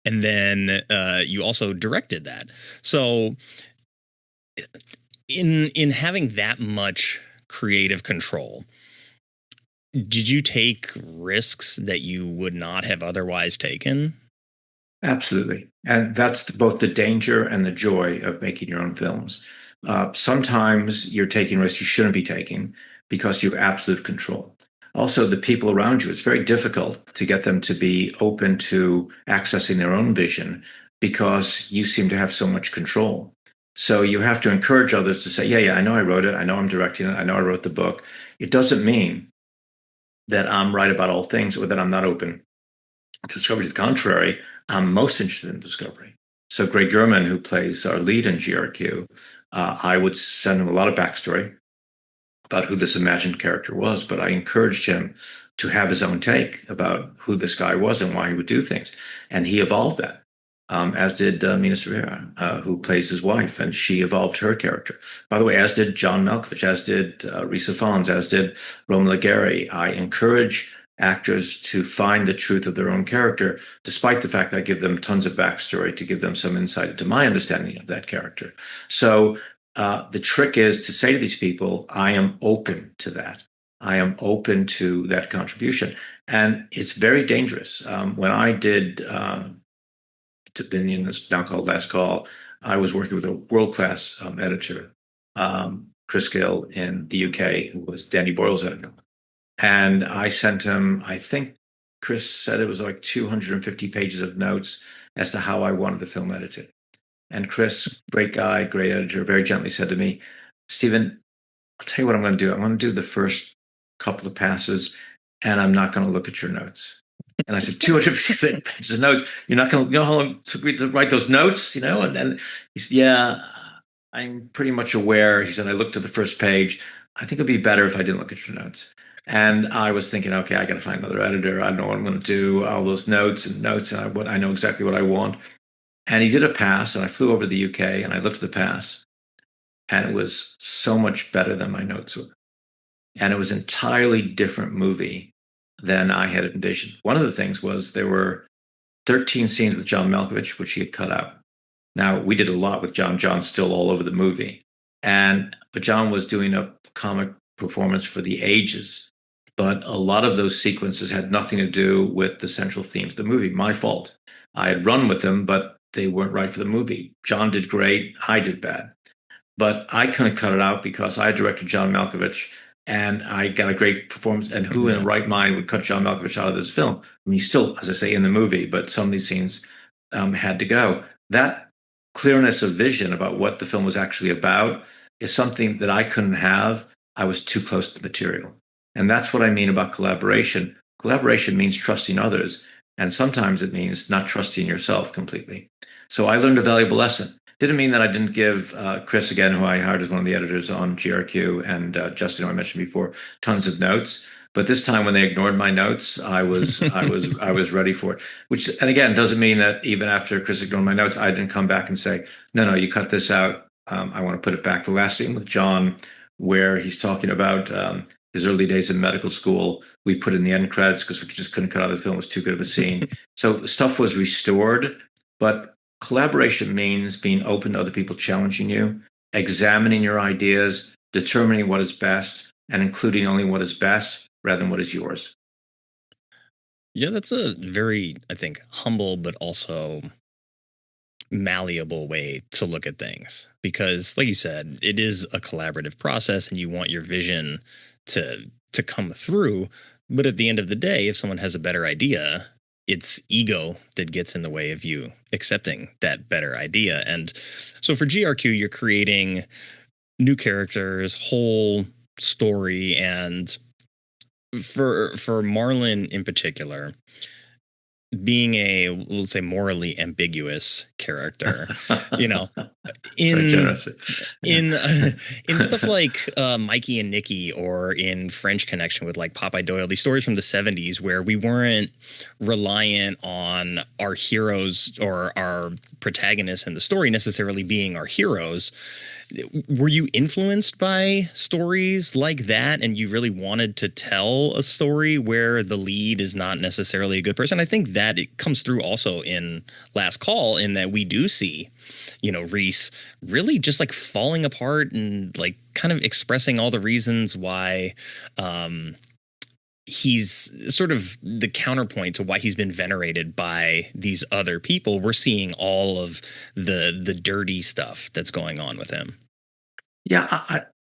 and then you also directed that. So in having that much creative control, did you take risks that you would not have otherwise taken? Absolutely. And that's both the danger and the joy of making your own films. Sometimes you're taking risks you shouldn't be taking because you have absolute control. Also, the people around you, it's very difficult to get them to be open to accessing their own vision because you seem to have so much control. So you have to encourage others to say, yeah, I know I wrote it. I know I'm directing it. I know I wrote the book. It doesn't mean that I'm right about all things or that I'm not open to discovery. To the contrary, I'm most interested in discovery. So Greg German, who plays our lead in GRQ, I would send him a lot of backstory about who this imagined character was, but I encouraged him to have his own take about who this guy was and why he would do things. And he evolved that, as did Mina Severa, who plays his wife, and she evolved her character. By the way, as did John Malkovich, as did Risa Fons, as did Roma Legary. I encourage actors to find the truth of their own character, despite the fact that I give them tons of backstory to give them some insight into my understanding of that character. So the trick is to say to these people, I am open to that. I am open to that contribution. And it's very dangerous. When I did Dominion, it's now called Last Call, I was working with a world-class editor, Chris Gill in the UK, who was Danny Boyle's editor. And I sent him, I think Chris said it was like 250 pages of notes as to how I wanted the film edited. And Chris, great guy, great editor, very gently said to me, Stephen, I'll tell you what I'm going to do. I'm going to do the first couple of passes, and I'm not going to look at your notes. And I said, 250 pages of notes. You're not going to, you know how long it took me to write those notes, And then he said, yeah, I'm pretty much aware. He said, I looked at the first page. I think it'd be better if I didn't look at your notes. And I was thinking, okay, I got to find another editor. I don't know what I'm going to do. All those notes, and I know exactly what I want. And he did a pass, and I flew over to the UK, and I looked at the pass, and it was so much better than my notes were. And it was an entirely different movie than I had envisioned. One of the things was there were 13 scenes with John Malkovich, which he had cut out. Now, we did a lot with John. John's still all over the movie. but John was doing a comic performance for the ages. But a lot of those sequences had nothing to do with the central themes of the movie. My fault. I had run with them, but they weren't right for the movie. John did great. I did bad. But I couldn't cut it out because I directed John Malkovich and I got a great performance. And who in the right mind would cut John Malkovich out of this film? I mean, he's still, as I say, in the movie, but some of these scenes had to go. That clearness of vision about what the film was actually about is something that I couldn't have. I was too close to the material. And that's what I mean about collaboration. Collaboration means trusting others. And sometimes it means not trusting yourself completely. So I learned a valuable lesson. Didn't mean that I didn't give Chris, again, who I hired as one of the editors on GRQ, and Justin, who I mentioned before, tons of notes. But this time, when they ignored my notes, I was ready for it. Which, and again, doesn't mean that even after Chris ignored my notes, I didn't come back and say, no, you cut this out. I want to put it back. The last scene with John, where he's talking about his early days in medical school, we put in the end credits because we just couldn't cut out the film. It was too good of a scene. So stuff was restored, but collaboration means being open to other people challenging you, examining your ideas, determining what is best, and including only what is best rather than what is yours. Yeah, that's a very, I think, humble but also malleable way to look at things, because like you said, it is a collaborative process and you want your vision to come through. But at the end of the day, if someone has a better idea, it's ego that gets in the way of you accepting that better idea. And so for GRQ, you're creating new characters, whole story, and for Marlon in particular, being a, let's say, morally ambiguous character, you know, in in stuff like Mikey and Nikki, or in French Connection with like Popeye Doyle, these stories from the 70s where we weren't reliant on our heroes or our protagonists in the story necessarily being our heroes. Were you influenced by stories like that, and you really wanted to tell a story where the lead is not necessarily a good person? I think that it comes through also in Last Call, in that we do see, you know, Reese really just like falling apart and like kind of expressing all the reasons why he's sort of the counterpoint to why he's been venerated by these other people. We're seeing all of the dirty stuff that's going on with him. Yeah,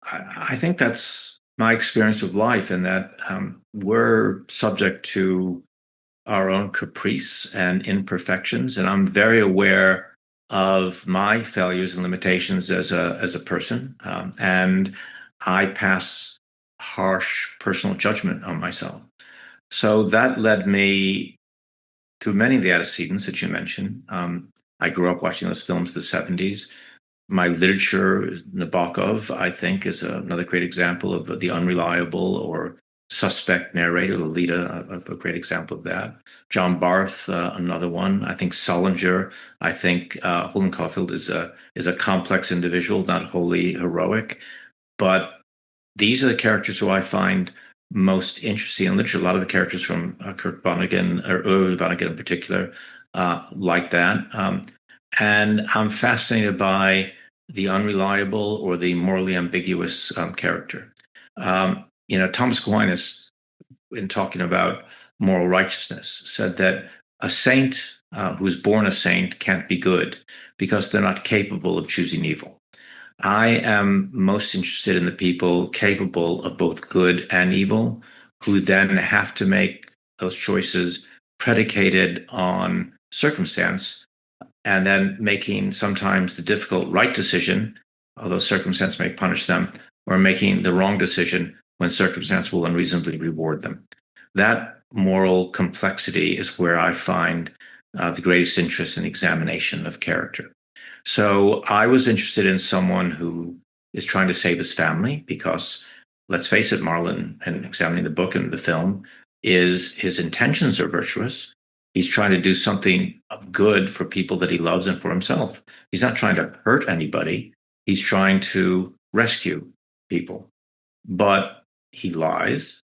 I think that's my experience of life, in that we're subject to our own caprice and imperfections, and I'm very aware of my failures and limitations as a person, and I pass harsh personal judgment on myself. So that led me through many of the antecedents that you mentioned. I grew up watching those films of the 70s. My literature, Nabokov, I think, is another great example of the unreliable or suspect narrator. Lolita, a great example of that. John Barth, another one. I think Solinger. I think Holden Caulfield is a complex individual, not wholly heroic. But these are the characters who I find most interesting in literature. A lot of the characters from Kurt Vonnegut, or Vonnegut in particular, like that. And I'm fascinated by the unreliable or the morally ambiguous character. Thomas Aquinas, in talking about moral righteousness, said that a saint who is born a saint can't be good because they're not capable of choosing evil. I am most interested in the people capable of both good and evil, who then have to make those choices predicated on circumstance, and then making sometimes the difficult right decision, although circumstance may punish them, or making the wrong decision when circumstance will unreasonably reward them. That moral complexity is where I find the greatest interest in the examination of character. So I was interested in someone who is trying to save his family, because let's face it, Marlon, and examining the book and the film, is his intentions are virtuous. He's trying to do something of good for people that he loves and for himself. He's not trying to hurt anybody. He's trying to rescue people. But he lies.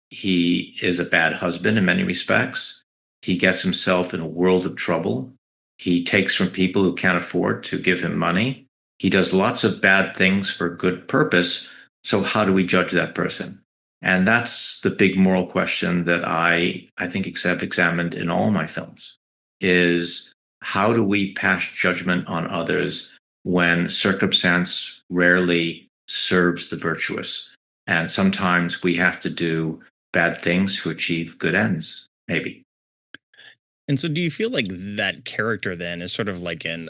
He is a bad husband in many respects. He gets himself in a world of trouble. He takes from people who can't afford to give him money. He does lots of bad things for good purpose. So how do we judge that person? And that's the big moral question that I think have examined in all my films is how do we pass judgment on others when circumstance rarely serves the virtuous? And sometimes we have to do bad things to achieve good ends, maybe. And so, do you feel like that character then is sort of like an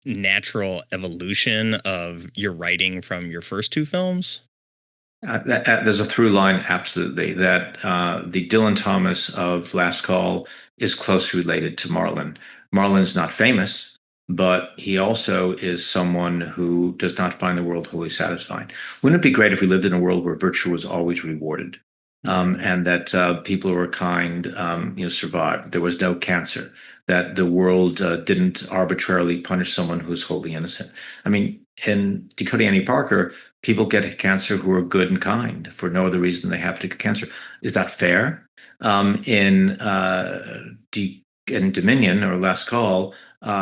natural evolution of your writing from your first two films? There's a through line, absolutely, that the Dylan Thomas of Last Call is closely related to Marlon. Marlon's not famous, but he also is someone who does not find the world wholly satisfying. Wouldn't it be great if we lived in a world where virtue was always rewarded, and that people who were kind, survived? There was no cancer. That the world didn't arbitrarily punish someone who's wholly innocent. I mean, in Decoding Annie Parker, people get cancer who are good and kind for no other reason they happen to get cancer. Is that fair? In Dominion or Last Call,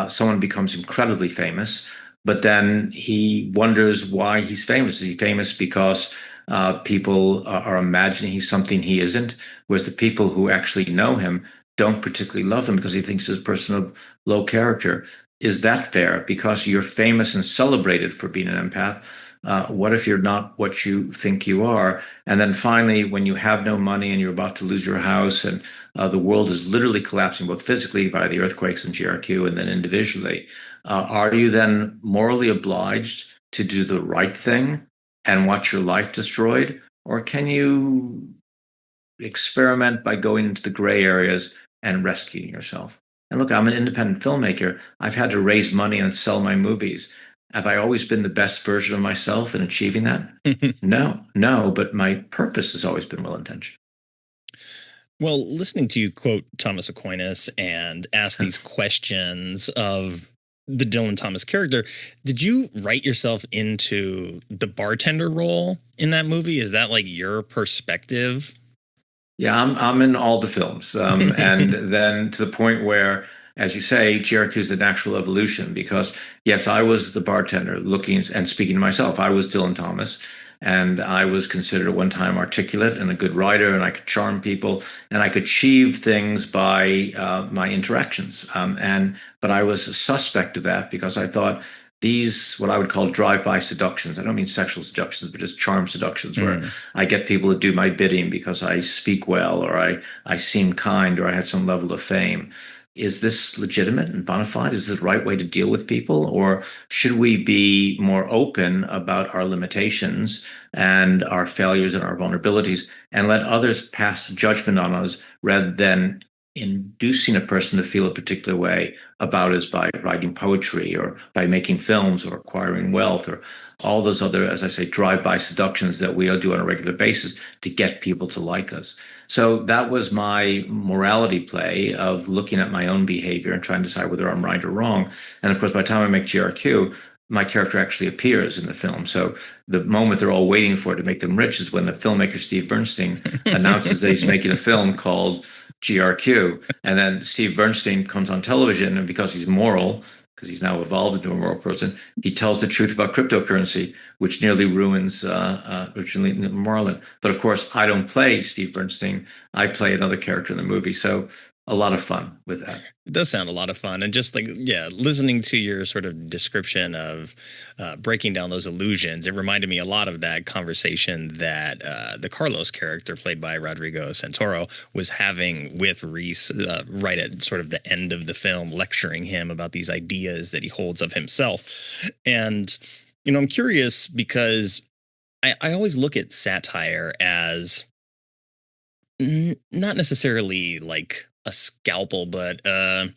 someone becomes incredibly famous, but then he wonders why he's famous. Is he famous because people are imagining he's something he isn't? Whereas the people who actually know him don't particularly love him because he thinks he's a person of low character. Is that fair? Because you're famous and celebrated for being an empath. What if you're not what you think you are? And then finally, when you have no money and you're about to lose your house and the world is literally collapsing, both physically by the earthquakes and GRQ and then individually, are you then morally obliged to do the right thing and watch your life destroyed? Or can you experiment by going into the gray areas and rescuing yourself? And look, I'm an independent filmmaker. I've had to raise money and sell my movies. Have I always been the best version of myself in achieving that? No, but my purpose has always been well intentioned. Well, listening to you quote Thomas Aquinas and ask these questions of the Dylan Thomas character, did you write yourself into the bartender role in that movie? Is that like your perspective? Yeah, I'm in all the films, and then to the point where, as you say, GRQ is a natural evolution because yes, I was the bartender looking and speaking to myself. I was Dylan Thomas, and I was considered at one time articulate and a good writer, and I could charm people, and I could achieve things by my interactions. But I was a suspect of that because I thought these what I would call drive-by seductions. I don't mean sexual seductions, but just charm seductions, where I get people to do my bidding because I speak well, or I seem kind, or I had some level of fame. Is this legitimate and bona fide? Is this the right way to deal with people, or should we be more open about our limitations and our failures and our vulnerabilities, and let others pass judgment on us rather than inducing a person to feel a particular way about us by writing poetry or by making films or acquiring wealth or all those other, as I say, drive-by seductions that we all do on a regular basis to get people to like us. So that was my morality play of looking at my own behavior and trying to decide whether I'm right or wrong. And of course, by the time I make GRQ, my character actually appears in the film. So the moment they're all waiting for to make them rich is when the filmmaker Steve Bernstein announces that he's making a film called GRQ. And then Steve Bernstein comes on television, and because he's moral, because he's now evolved into a moral person, he tells the truth about cryptocurrency, which nearly ruins Marlon. But of course, I don't play Steve Bernstein. I play another character in the movie. So a lot of fun with that. It does sound a lot of fun. And just like, yeah, listening to your sort of description of breaking down those illusions, it reminded me a lot of that conversation that the Carlos character played by Rodrigo Santoro was having with Reese right at sort of the end of the film, lecturing him about these ideas that he holds of himself. And, I'm curious because I always look at satire as not necessarily like a scalpel, but I'm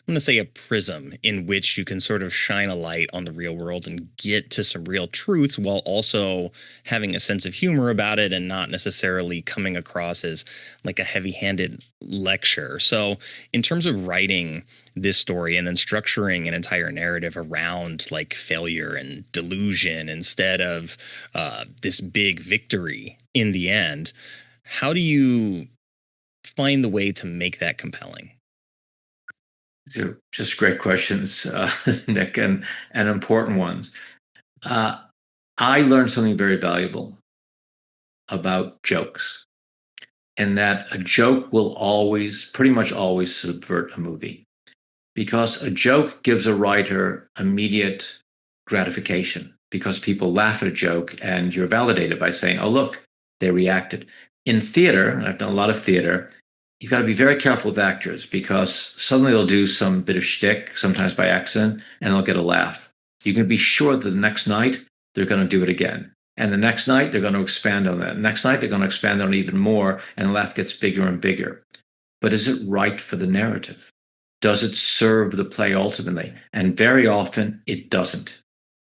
going to say a prism in which you can sort of shine a light on the real world and get to some real truths while also having a sense of humor about it and not necessarily coming across as like a heavy-handed lecture. So in terms of writing this story and then structuring an entire narrative around like failure and delusion instead of this big victory in the end, how do you find the way to make that compelling? They're just great questions, Nick, and important ones. Uh, I learned something very valuable about jokes, and that a joke will always, pretty much always, subvert a movie, because a joke gives a writer immediate gratification because people laugh at a joke and you're validated by saying, oh, look, they reacted. In theater, and I've done a lot of theater, you've got to be very careful with actors because suddenly they'll do some bit of shtick, sometimes by accident, and they'll get a laugh. You can be sure that the next night they're going to do it again. And the next night they're going to expand on that. Next night they're going to expand on it even more, and the laugh gets bigger and bigger. But is it right for the narrative? Does it serve the play ultimately? And very often it doesn't.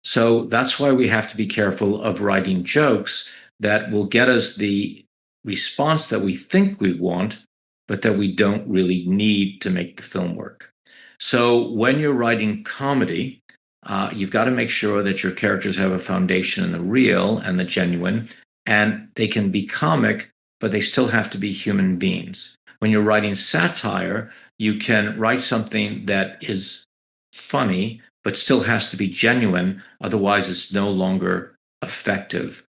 So that's why we have to be careful of writing jokes that will get us the response that we think we want, but that we don't really need to make the film work. So when you're writing comedy, you've got to make sure that your characters have a foundation in the real and the genuine, and they can be comic, but they still have to be human beings. When you're writing satire, you can write something that is funny, but still has to be genuine. Otherwise, it's no longer effective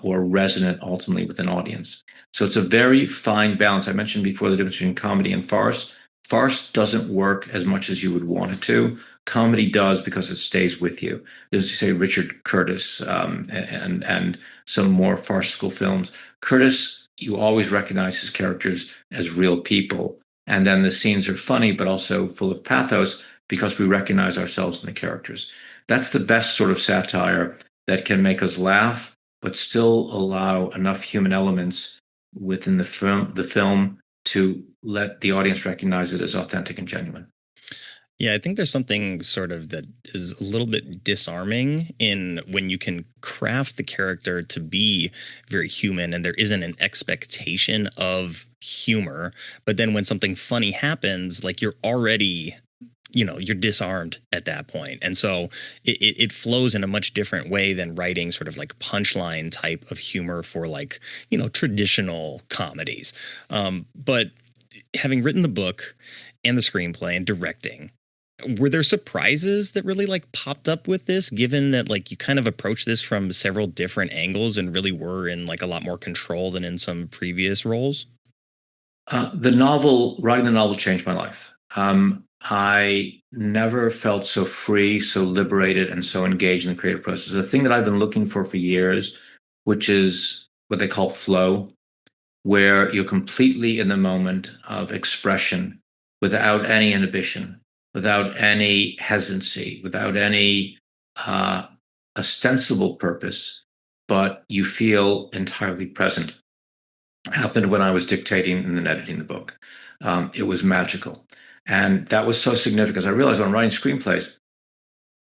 or resonant ultimately with an audience. So it's a very fine balance. I mentioned before the difference between comedy and farce. Farce doesn't work as much as you would want it to. Comedy does because it stays with you. There's, you say, Richard Curtis and some more farcical films. Curtis, you always recognize his characters as real people. And then the scenes are funny, but also full of pathos because we recognize ourselves in the characters. That's the best sort of satire that can make us laugh, but still allow enough human elements within the film to let the audience recognize it as authentic and genuine. Yeah, I think there's something sort of that is a little bit disarming in when you can craft the character to be very human and there isn't an expectation of humor. But then when something funny happens, like you're already, you're disarmed at that point. And so it flows in a much different way than writing sort of like punchline type of humor for like, traditional comedies. But having written the book and the screenplay and directing, were there surprises that really like popped up with this, given that like you kind of approached this from several different angles and really were in like a lot more control than in some previous roles? Writing the novel changed my life. I never felt so free, so liberated, and so engaged in the creative process. The thing that I've been looking for years, which is what they call flow, where you're completely in the moment of expression without any inhibition, without any hesitancy, without any ostensible purpose, but you feel entirely present. Happened when I was dictating and then editing the book. It was magical. And that was so significant. I realized when I'm writing screenplays,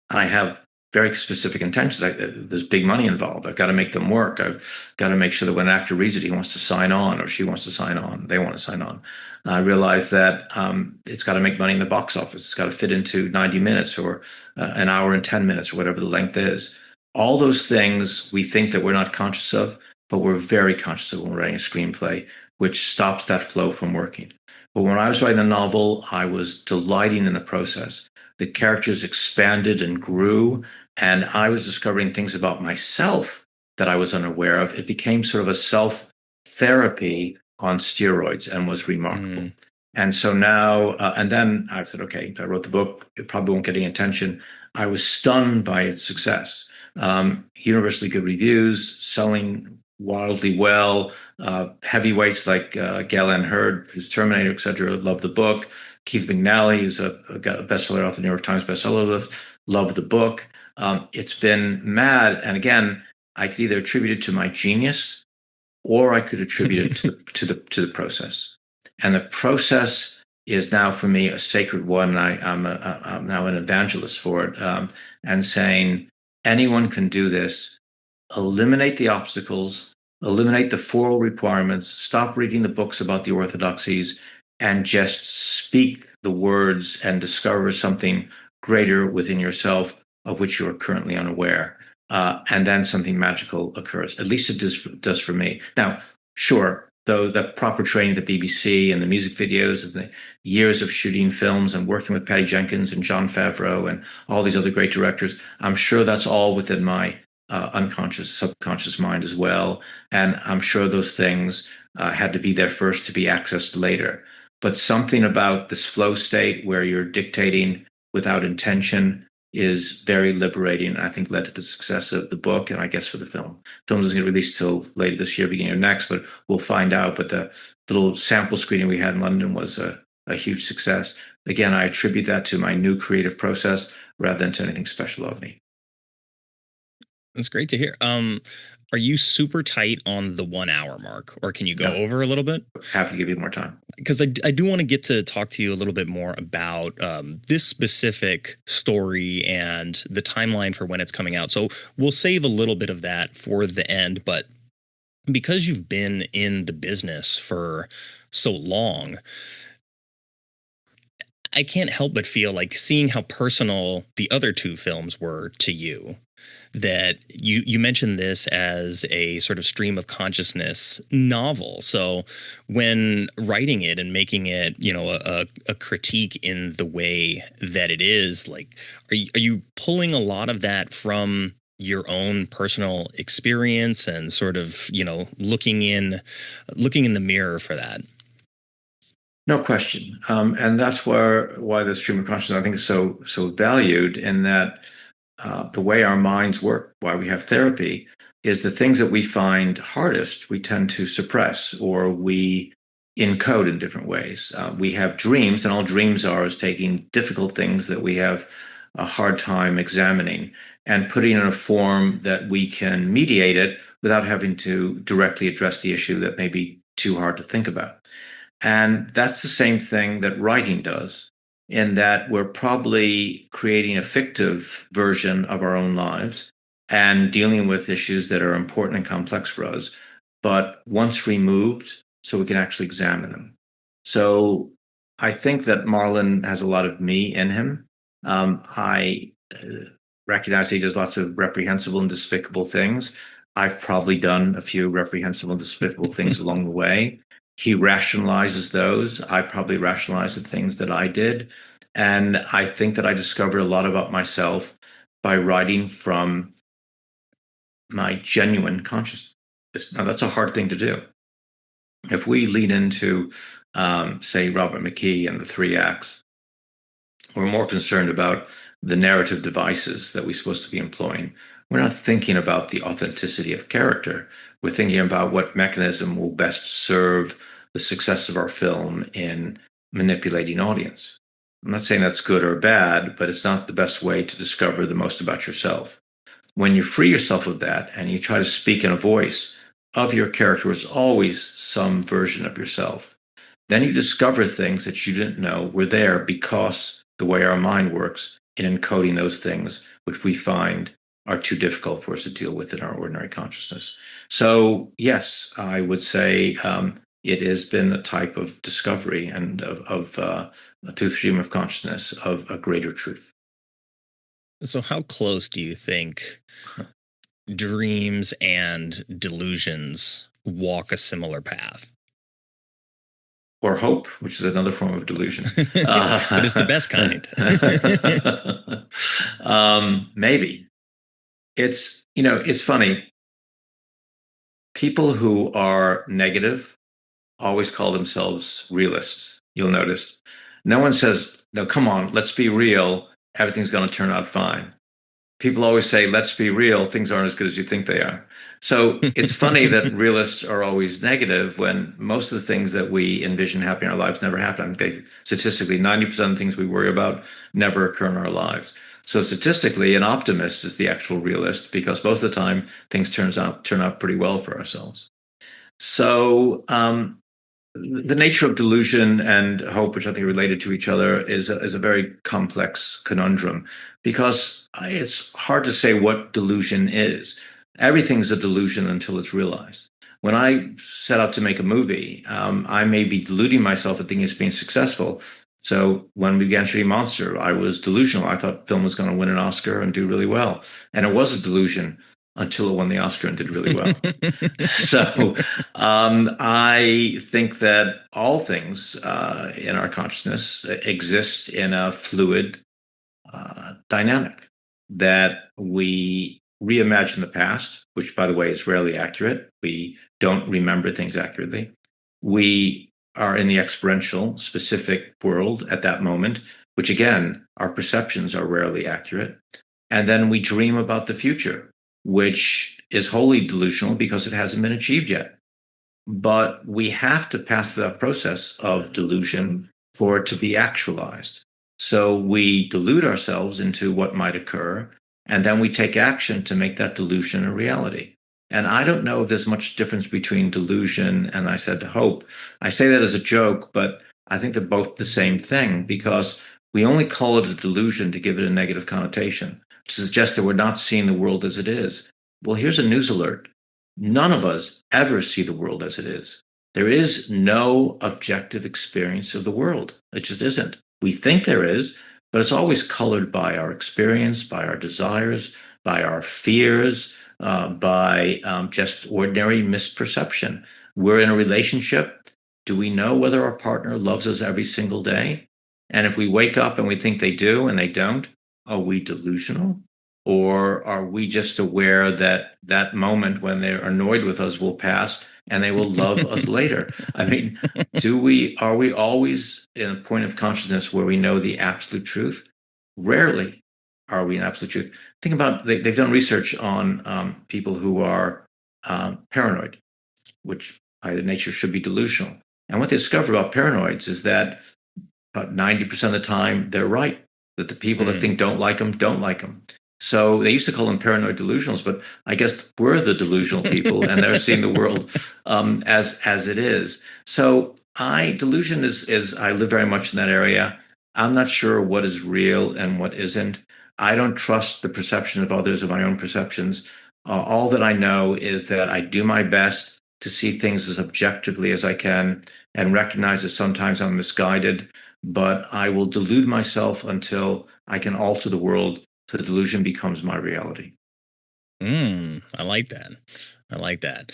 I have very specific intentions. There's big money involved. I've got to make them work. I've got to make sure that when an actor reads it, he wants to sign on or she wants to sign on. They want to sign on. I realized that it's got to make money in the box office. It's got to fit into 90 minutes or an hour and 10 minutes or whatever the length is. All those things we think that we're not conscious of, but we're very conscious of when we're writing a screenplay, which stops that flow from working. But when I was writing the novel, I was delighting in the process. The characters expanded and grew, and I was discovering things about myself that I was unaware of. It became sort of a self therapy on steroids and was remarkable. And so now, and then I said, okay, I wrote the book. It probably won't get any attention. I was stunned by its success. Universally good reviews, selling wildly well. Heavyweights like Gail Ann Hurd, who's Terminator, etc., loved the book. Keith McNally, who's a bestseller author, New York Times bestseller list, loved the book. It's been mad. And again, I could either attribute it to my genius or I could attribute it to the process. And the process is now for me a sacred one. I'm now an evangelist for it, and saying anyone can do this. Eliminate the obstacles, eliminate the formal requirements, stop reading the books about the orthodoxies, and just speak the words and discover something greater within yourself of which you are currently unaware. And then something magical occurs. At least it does for me. Now, sure, though the proper training at the BBC and the music videos and the years of shooting films and working with Patty Jenkins and Jon Favreau and all these other great directors, I'm sure that's all within my unconscious, subconscious mind as well. And I'm sure those things had to be there first to be accessed later. But something about this flow state where you're dictating without intention is very liberating, and I think led to the success of the book and I guess for the film. Film doesn't get released till later this year, beginning of next, but we'll find out. But the little sample screening we had in London was a huge success. Again, I attribute that to my new creative process rather than to anything special of me. That's great to hear. Are you super tight on the 1 hour mark, or can you go over a little bit? Happy to give you more time. Because I do want to get to talk to you a little bit more about this specific story and the timeline for when it's coming out. So we'll save a little bit of that for the end. But because you've been in the business for so long, I can't help but feel like, seeing how personal the other two films were to you, that you mentioned this as a sort of stream of consciousness novel. So when writing it and making it, a critique in the way that it is, like, are you pulling a lot of that from your own personal experience and sort of, looking in the mirror for that? No question, and that's why the stream of consciousness I think is so valued, in that the way our minds work, why we have therapy, is the things that we find hardest, we tend to suppress or we encode in different ways. We have dreams, and all dreams are is taking difficult things that we have a hard time examining and putting in a form that we can mediate it without having to directly address the issue that may be too hard to think about. And that's the same thing that writing does, in that we're probably creating a fictive version of our own lives and dealing with issues that are important and complex for us, but once removed, so we can actually examine them. So I think that Marlon has a lot of me in him. I recognize he does lots of reprehensible and despicable things. I've probably done a few reprehensible and despicable things along the way. He rationalizes those. I probably rationalize the things that I did. And I think that I discovered a lot about myself by writing from my genuine consciousness. Now, that's a hard thing to do. If we lead into, say, Robert McKee and the three acts, we're more concerned about the narrative devices that we're supposed to be employing. We're not thinking about the authenticity of character. We're thinking about what mechanism will best serve the success of our film in manipulating audience. I'm not saying that's good or bad, but it's not the best way to discover the most about yourself. When you free yourself of that and you try to speak in a voice of your character, is always some version of yourself, then you discover things that you didn't know were there, because the way our mind works in encoding those things, which we find are too difficult for us to deal with in our ordinary consciousness. So, yes, I would say it has been a type of discovery and through the stream of consciousness of a greater truth. So how close do you think dreams and delusions walk a similar path? Or hope, which is another form of delusion. But it's the best kind. Maybe. It's funny. People who are negative always call themselves realists. You'll notice. No one says, no, come on, let's be real. Everything's going to turn out fine. People always say, let's be real. Things aren't as good as you think they are. So it's funny that realists are always negative when most of the things that we envision happening in our lives never happen. Statistically, 90% of things we worry about never occur in our lives. So statistically, an optimist is the actual realist, because most of the time things turn out pretty well for ourselves. So the nature of delusion and hope, which I think are related to each other, is a very complex conundrum, because it's hard to say what delusion is. Everything's a delusion until it's realized. When I set out to make a movie, I may be deluding myself and thinking it's being successful. So when we began shooting Monster, I was delusional. I thought film was going to win an Oscar and do really well. And it was a delusion until it won the Oscar and did really well. So I think that all things in our consciousness exist in a fluid dynamic, that we reimagine the past, which, by the way, is rarely accurate. We don't remember things accurately. We are in the experiential, specific world at that moment, which, again, our perceptions are rarely accurate. And then we dream about the future, which is wholly delusional because it hasn't been achieved yet. But we have to pass through that process of delusion for it to be actualized. So we delude ourselves into what might occur, and then we take action to make that delusion a reality. And I don't know if there's much difference between delusion and, I said, hope. I say that as a joke, but I think they're both the same thing, because we only call it a delusion to give it a negative connotation, to suggest that we're not seeing the world as it is. Well, here's a news alert. None of us ever see the world as it is. There is no objective experience of the world. It just isn't. We think there is, but it's always colored by our experience, by our desires, by our fears, by just ordinary misperception. We're in a relationship. Do we know whether our partner loves us every single day? And if we wake up and we think they do and they don't, are we delusional? Or are we just aware that that moment when they're annoyed with us will pass and they will love us later? I mean, are we always in a point of consciousness where we know the absolute truth? Rarely are we in absolute truth. Think about, they've done research on people who are paranoid, which by nature should be delusional. And what they discover about paranoids is that about 90% of the time they're right, that the people that think don't like them don't like them. So they used to call them paranoid delusionals, but I guess we're the delusional people, and they're seeing the world as it is. So delusion is I live very much in that area. I'm not sure what is real and what isn't. I don't trust the perception of others or my own perceptions. All that I know is that I do my best to see things as objectively as I can and recognize that sometimes I'm misguided, but I will delude myself until I can alter the world so the delusion becomes my reality. I like that. I like that.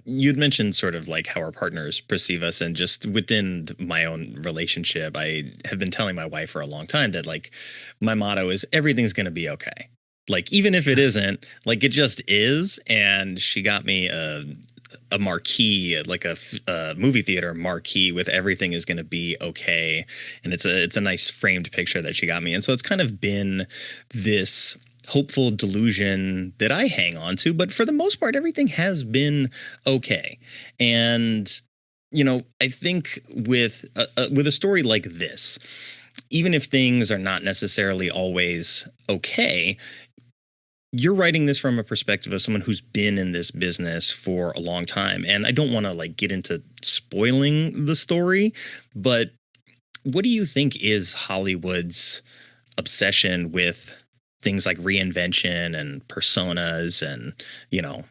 You'd mentioned sort of like how our partners perceive us, and just within my own relationship, I have been telling my wife for a long time that like my motto is everything's going to be okay. Like, even if it isn't, like it just is. And she got me a marquee, like a movie theater marquee with everything is going to be okay. And it's a nice framed picture that she got me. And so it's kind of been this hopeful delusion that I hang on to, but for the most part, everything has been okay. And, you know, I think with a story like this, even if things are not necessarily always okay, you're writing this from a perspective of someone who's been in this business for a long time. And I don't want to like get into spoiling the story, but what do you think is Hollywood's obsession with things like reinvention and personas and, you know,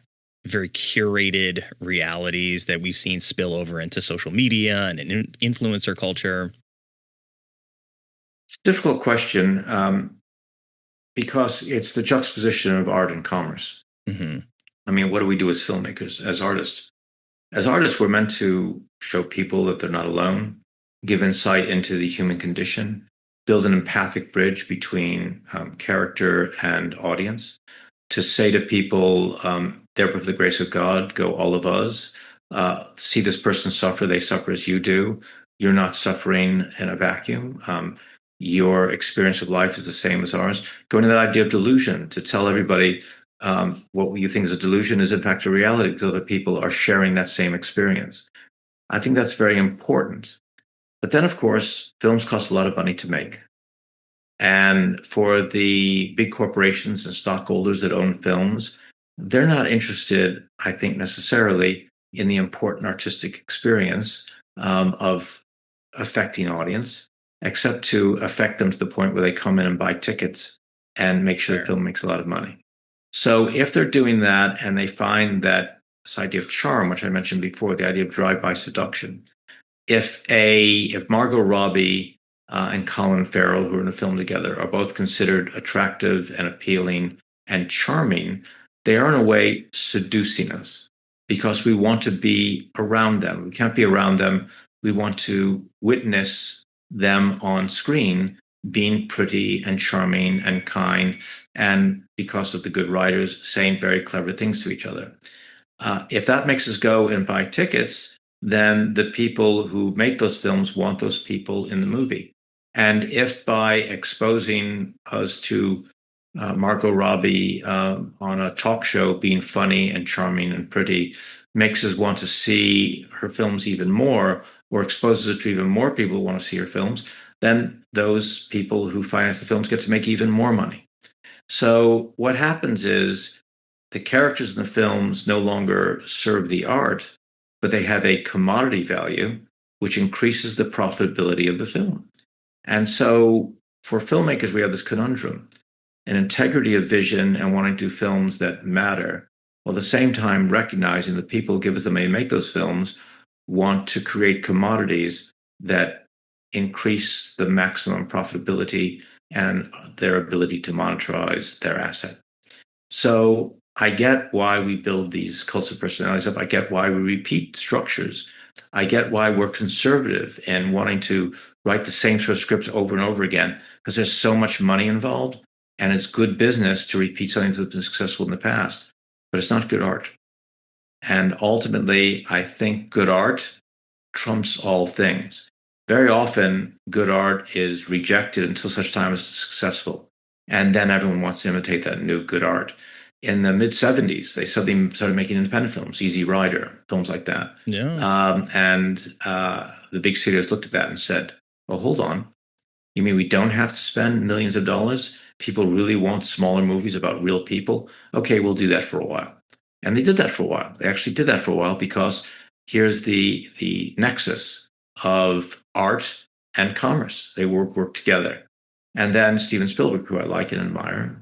very curated realities that we've seen spill over into social media and influencer culture? It's a difficult question. Because it's the juxtaposition of art and commerce. Mm-hmm. I mean, what do we do as filmmakers, as artists? As artists, we're meant to show people that they're not alone, give insight into the human condition, build an empathic bridge between character and audience, to say to people, there with the grace of God, go all of us. See this person suffer, they suffer as you do. You're not suffering in a vacuum. Your experience of life is the same as ours. Going to that idea of delusion, to tell everybody what you think is a delusion is in fact a reality, because other people are sharing that same experience. I think that's very important. But then, of course, films cost a lot of money to make. And for the big corporations and stockholders that own films, they're not interested, I think, necessarily in the important artistic experience of affecting audience, except to affect them to the point where they come in and buy tickets and make sure the film makes a lot of money. So if they're doing that and they find that this idea of charm, which I mentioned before, the idea of drive-by seduction, if Margot Robbie and Colin Farrell, who are in a film together, are both considered attractive and appealing and charming, they are in a way seducing us because we want to be around them. We can't be around them. We want to witness them on screen being pretty and charming and kind, and because of the good writers, saying very clever things to each other. If that makes us go and buy tickets, then the people who make those films want those people in the movie. And if by exposing us to Margot Robbie on a talk show being funny and charming and pretty makes us want to see her films even more, or exposes it to even more people who want to see her films, then those people who finance the films get to make even more money. So what happens is the characters in the films no longer serve the art, but they have a commodity value, which increases the profitability of the film. And so for filmmakers, we have this conundrum: an integrity of vision and wanting to do films that matter, while at the same time recognizing that people who give us the money to make those films want to create commodities that increase the maximum profitability and their ability to monetize their asset. So I get why we build these cults of personalities up. I get why we repeat structures. I get why we're conservative in wanting to write the same sort of scripts over and over again, because there's so much money involved, and it's good business to repeat something that's been successful in the past, but it's not good art. And ultimately, I think good art trumps all things. Very often, good art is rejected until such time as it's successful. And then everyone wants to imitate that new good art. In the mid 70s, they suddenly started making independent films, Easy Rider, films like that. Yeah. And the big studios looked at that and said, oh, hold on. You mean we don't have to spend millions of dollars? People really want smaller movies about real people? Okay, we'll do that for a while. And they did that for a while. They actually did that for a while because here's the nexus of art and commerce. They work together. And then Steven Spielberg, who I like and admire,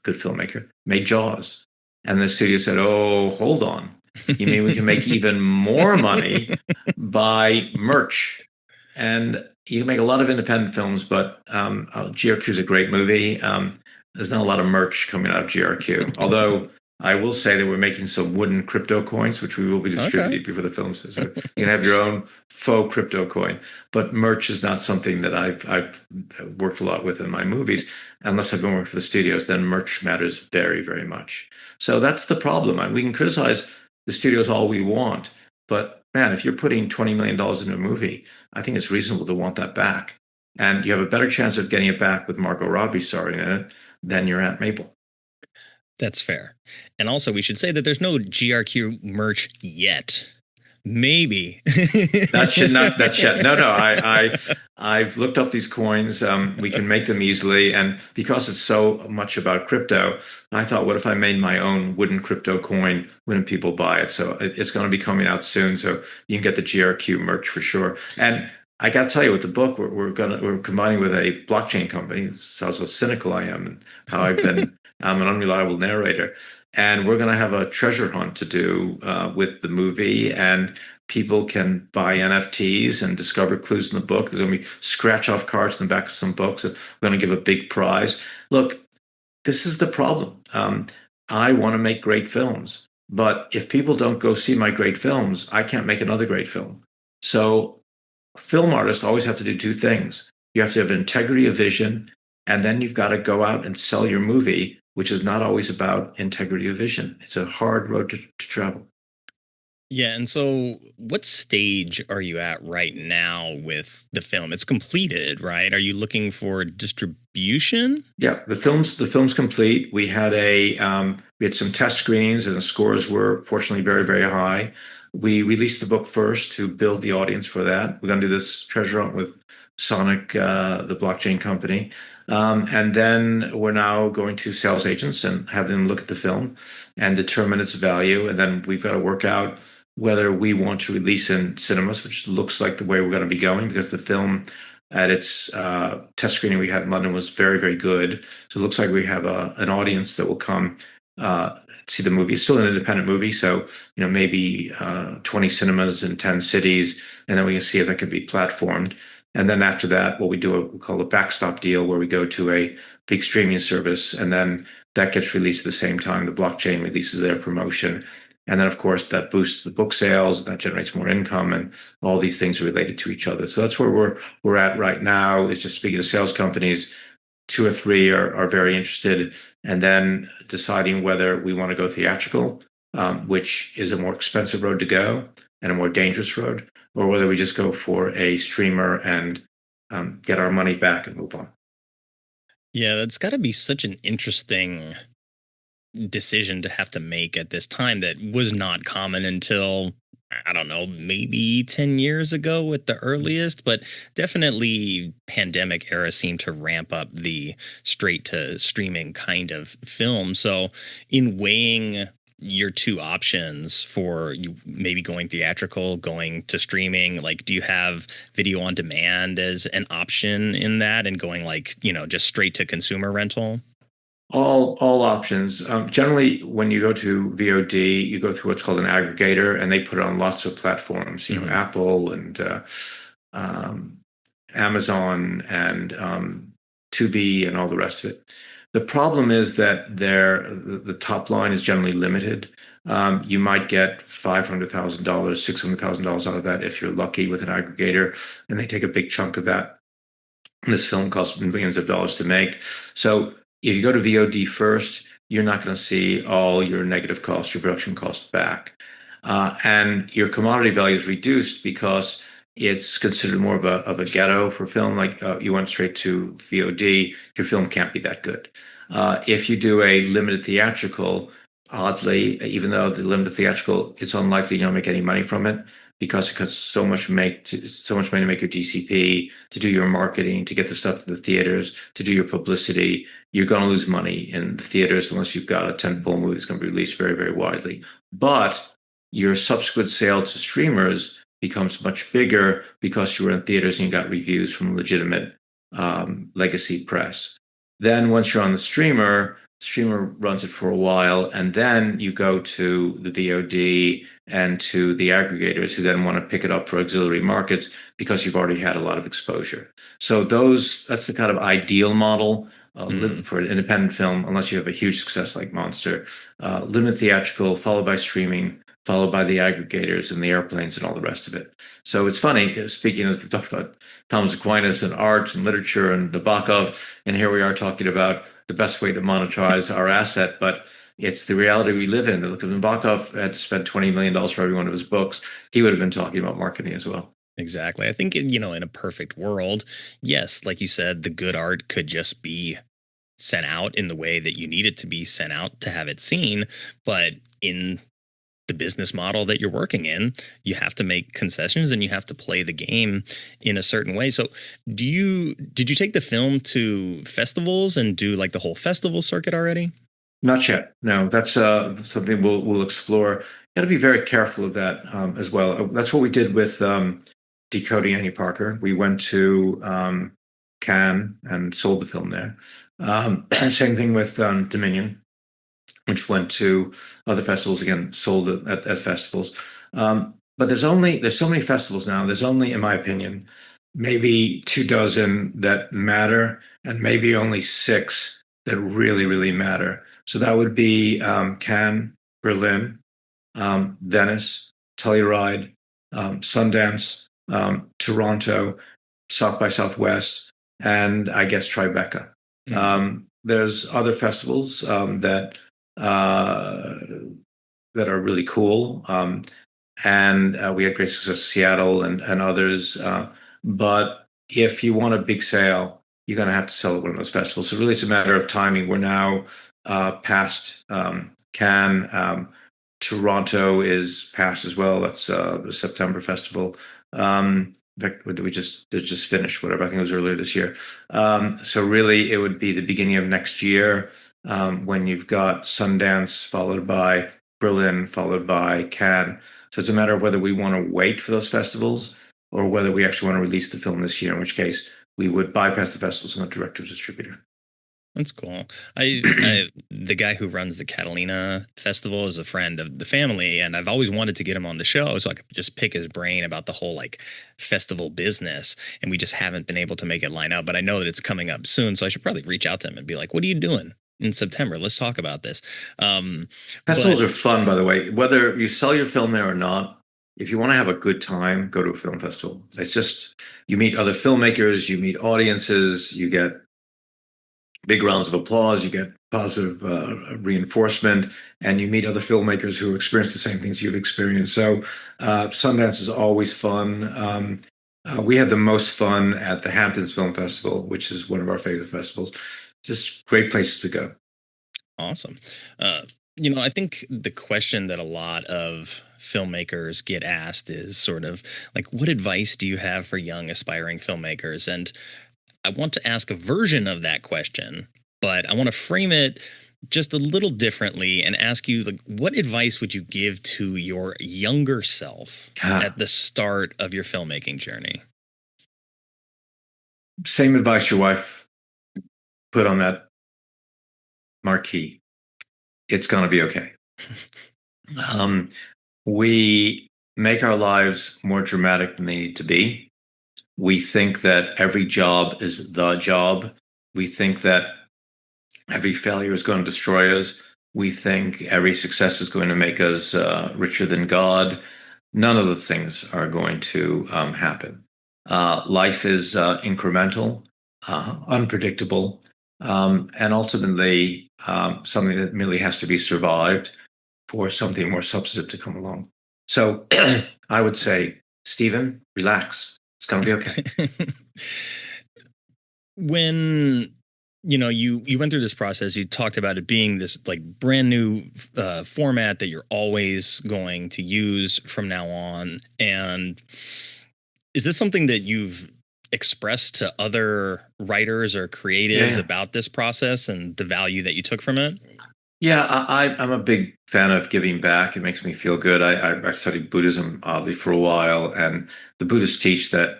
good filmmaker, made Jaws. And the studio said, oh, hold on. You mean we can make even more money by merch? And you can make a lot of independent films, but GRQ is a great movie. There's not a lot of merch coming out of GRQ. Although I will say that we're making some wooden crypto coins, which we will be distributing before the film. So you can have your own faux crypto coin. But merch is not something that I've worked a lot with in my movies. Unless I've been working for the studios, then merch matters very, very much. So that's the problem. And we can criticize the studios all we want, but man, if you're putting $20 million into a movie, I think it's reasonable to want that back. And you have a better chance of getting it back with Margot Robbie starring in it than your Aunt Mabel. That's fair. And also, we should say that there's no GRQ merch yet. Maybe. That should not. That should no. I've looked up these coins. We can make them easily, and because it's so much about crypto, I thought, what if I made my own wooden crypto coin? Wouldn't people buy it? So it's going to be coming out soon. So you can get the GRQ merch for sure. And I got to tell you, with the book, we're combining with a blockchain company. This is how cynical I am, and how I'm an unreliable narrator. And we're going to have a treasure hunt to do with the movie, and people can buy NFTs and discover clues in the book. There's going to be scratch off cards in the back of some books. We're going to give a big prize. Look, this is the problem. I want to make great films, but if people don't go see my great films, I can't make another great film. So film artists always have to do two things. You have to have integrity of vision, and then you've got to go out and sell your movie, which is not always about integrity of vision. It's a hard road to travel. Yeah. And so what stage are you at right now with the film? It's completed, right? Are you looking for distribution? Yeah, the film's complete. We had we had some test screenings, and the scores were fortunately very, very high. We released the book first to build the audience for that. We're going to do this treasure hunt with Sonic, the blockchain company. And then we're now going to sales agents and have them look at the film and determine its value. And then we've got to work out whether we want to release in cinemas, which looks like the way we're going to be going, because the film at its test screening we had in London was very, very good. So it looks like we have an audience that will come see the movie. It's still an independent movie, so maybe 20 cinemas in 10 cities, and then we can see if that could be platformed. And then after that, what we do we call a backstop deal, where we go to a big streaming service, and then that gets released at the same time. The blockchain releases their promotion. And then, of course, that boosts the book sales, and that generates more income, and all these things are related to each other. So that's where we're at right now. Is just speaking to sales companies, two or three are very interested, and then deciding whether we want to go theatrical, which is a more expensive road to go and a more dangerous road, or whether we just go for a streamer and get our money back and move on. Yeah, that's got to be such an interesting decision to have to make at this time that was not common until, I don't know, maybe 10 years ago at the earliest, but definitely pandemic era seemed to ramp up the straight to streaming kind of film. So in weighing your two options for you maybe going theatrical, going to streaming, like do you have video on demand as an option in that and going like, just straight to consumer rental? All options. Generally, when you go to VOD, you go through what's called an aggregator, and they put it on lots of platforms. Apple and um, Amazon and Tubi and all the rest of it. The problem is that the top line is generally limited. You might get $500,000, $600,000 out of that if you're lucky with an aggregator, and they take a big chunk of that. And this film costs millions of dollars to make. So if you go to VOD first, you're not going to see all your negative costs, your production costs back. And your commodity value is reduced because it's considered more of a ghetto for film. Like you went straight to VOD, your film can't be that good. If you do a limited theatrical, oddly, even though the limited theatrical, it's unlikely you'll make any money from it because it costs so much money to make your DCP, to do your marketing, to get the stuff to the theaters, to do your publicity. You're going to lose money in the theaters unless you've got a tentpole movie that's going to be released very, very widely. But your subsequent sale to streamers becomes much bigger because you were in theaters and you got reviews from legitimate legacy press. Then once you're on the streamer runs it for a while, and then you go to the VOD and to the aggregators who then want to pick it up for auxiliary markets because you've already had a lot of exposure. So that's the kind of ideal model for an independent film, unless you have a huge success like Monster. Limited theatrical, followed by streaming, followed by the aggregators and the airplanes and all the rest of it. So it's funny, speaking as we talked about Thomas Aquinas and art and literature and Nabokov, and here we are talking about the best way to monetize our asset, but it's the reality we live in. Look, if Nabokov had to spend $20 million for every one of his books, he would have been talking about marketing as well. Exactly. I think, in a perfect world, yes, like you said, the good art could just be sent out in the way that you need it to be sent out to have it seen. But in the business model that you're working in, you have to make concessions and you have to play the game in a certain way. So did you take the film to festivals and do like the whole festival circuit already? Not yet. No, that's something we'll explore. Got to be very careful of that as well. That's what we did with Decoding Annie Parker. We went to Cannes and sold the film there. Same thing with Dominion, which went to other festivals, again, sold at festivals. But there's so many festivals now. There's only, in my opinion, maybe 24 that matter, and maybe only 6 that really, really matter. So that would be Cannes, Berlin, Venice, Telluride, Sundance, Toronto, South by Southwest, and I guess Tribeca. There's other festivals that are really cool. And we had great success in Seattle and others. But if you want a big sale, you're going to have to sell at one of those festivals. So really it's a matter of timing. We're now past Cannes. Toronto is past as well. That's the September festival. In fact, we just finished, whatever. I think it was earlier this year. So really it would be the beginning of next year when you've got Sundance followed by Berlin, followed by Cannes. So it's a matter of whether we want to wait for those festivals or whether we actually want to release the film this year, in which case we would bypass the festivals and go direct to distributor. That's cool. The guy who runs the Catalina Festival is a friend of the family, and I've always wanted to get him on the show so I could just pick his brain about the whole like festival business. And we just haven't been able to make it line up. But I know that it's coming up soon, so I should probably reach out to him and be like, "What are you doing in September? Let's talk about this." Festivals But are fun, by the way. Whether you sell your film there or not, if you want to have a good time, go to a film festival. It's just you meet other filmmakers, you meet audiences, you get big rounds of applause, you get positive reinforcement, and you meet other filmmakers who experience the same things you've experienced. So Sundance is always fun. We had the most fun at the Hamptons Film Festival, which is one of our favorite festivals. Just great places to go. awesome. I think the question that a lot of filmmakers get asked is sort of like, what advice do you have for young aspiring filmmakers? And I want to ask a version of that question, but I want to frame it just a little differently and ask you, like, what advice would you give to your younger self at the start of your filmmaking journey? Same advice your wife put on that marquee. It's going to be okay. We make our lives more dramatic than they need to be. We think that every job is the job. We think that every failure is going to destroy us. We think every success is going to make us richer than God. None of the things are going to happen. Life is incremental, unpredictable, and ultimately something that merely has to be survived for something more substantive to come along. So I would say, Stephen, relax. It's going to be okay. When you went through this process, you talked about it being this like brand new format that you're always going to use from now on. And is this something that you've expressed to other writers or creatives about this process and the value that you took from it? Yeah, I'm a big fan of giving back. It makes me feel good. I studied Buddhism, oddly, for a while, and the Buddhists teach that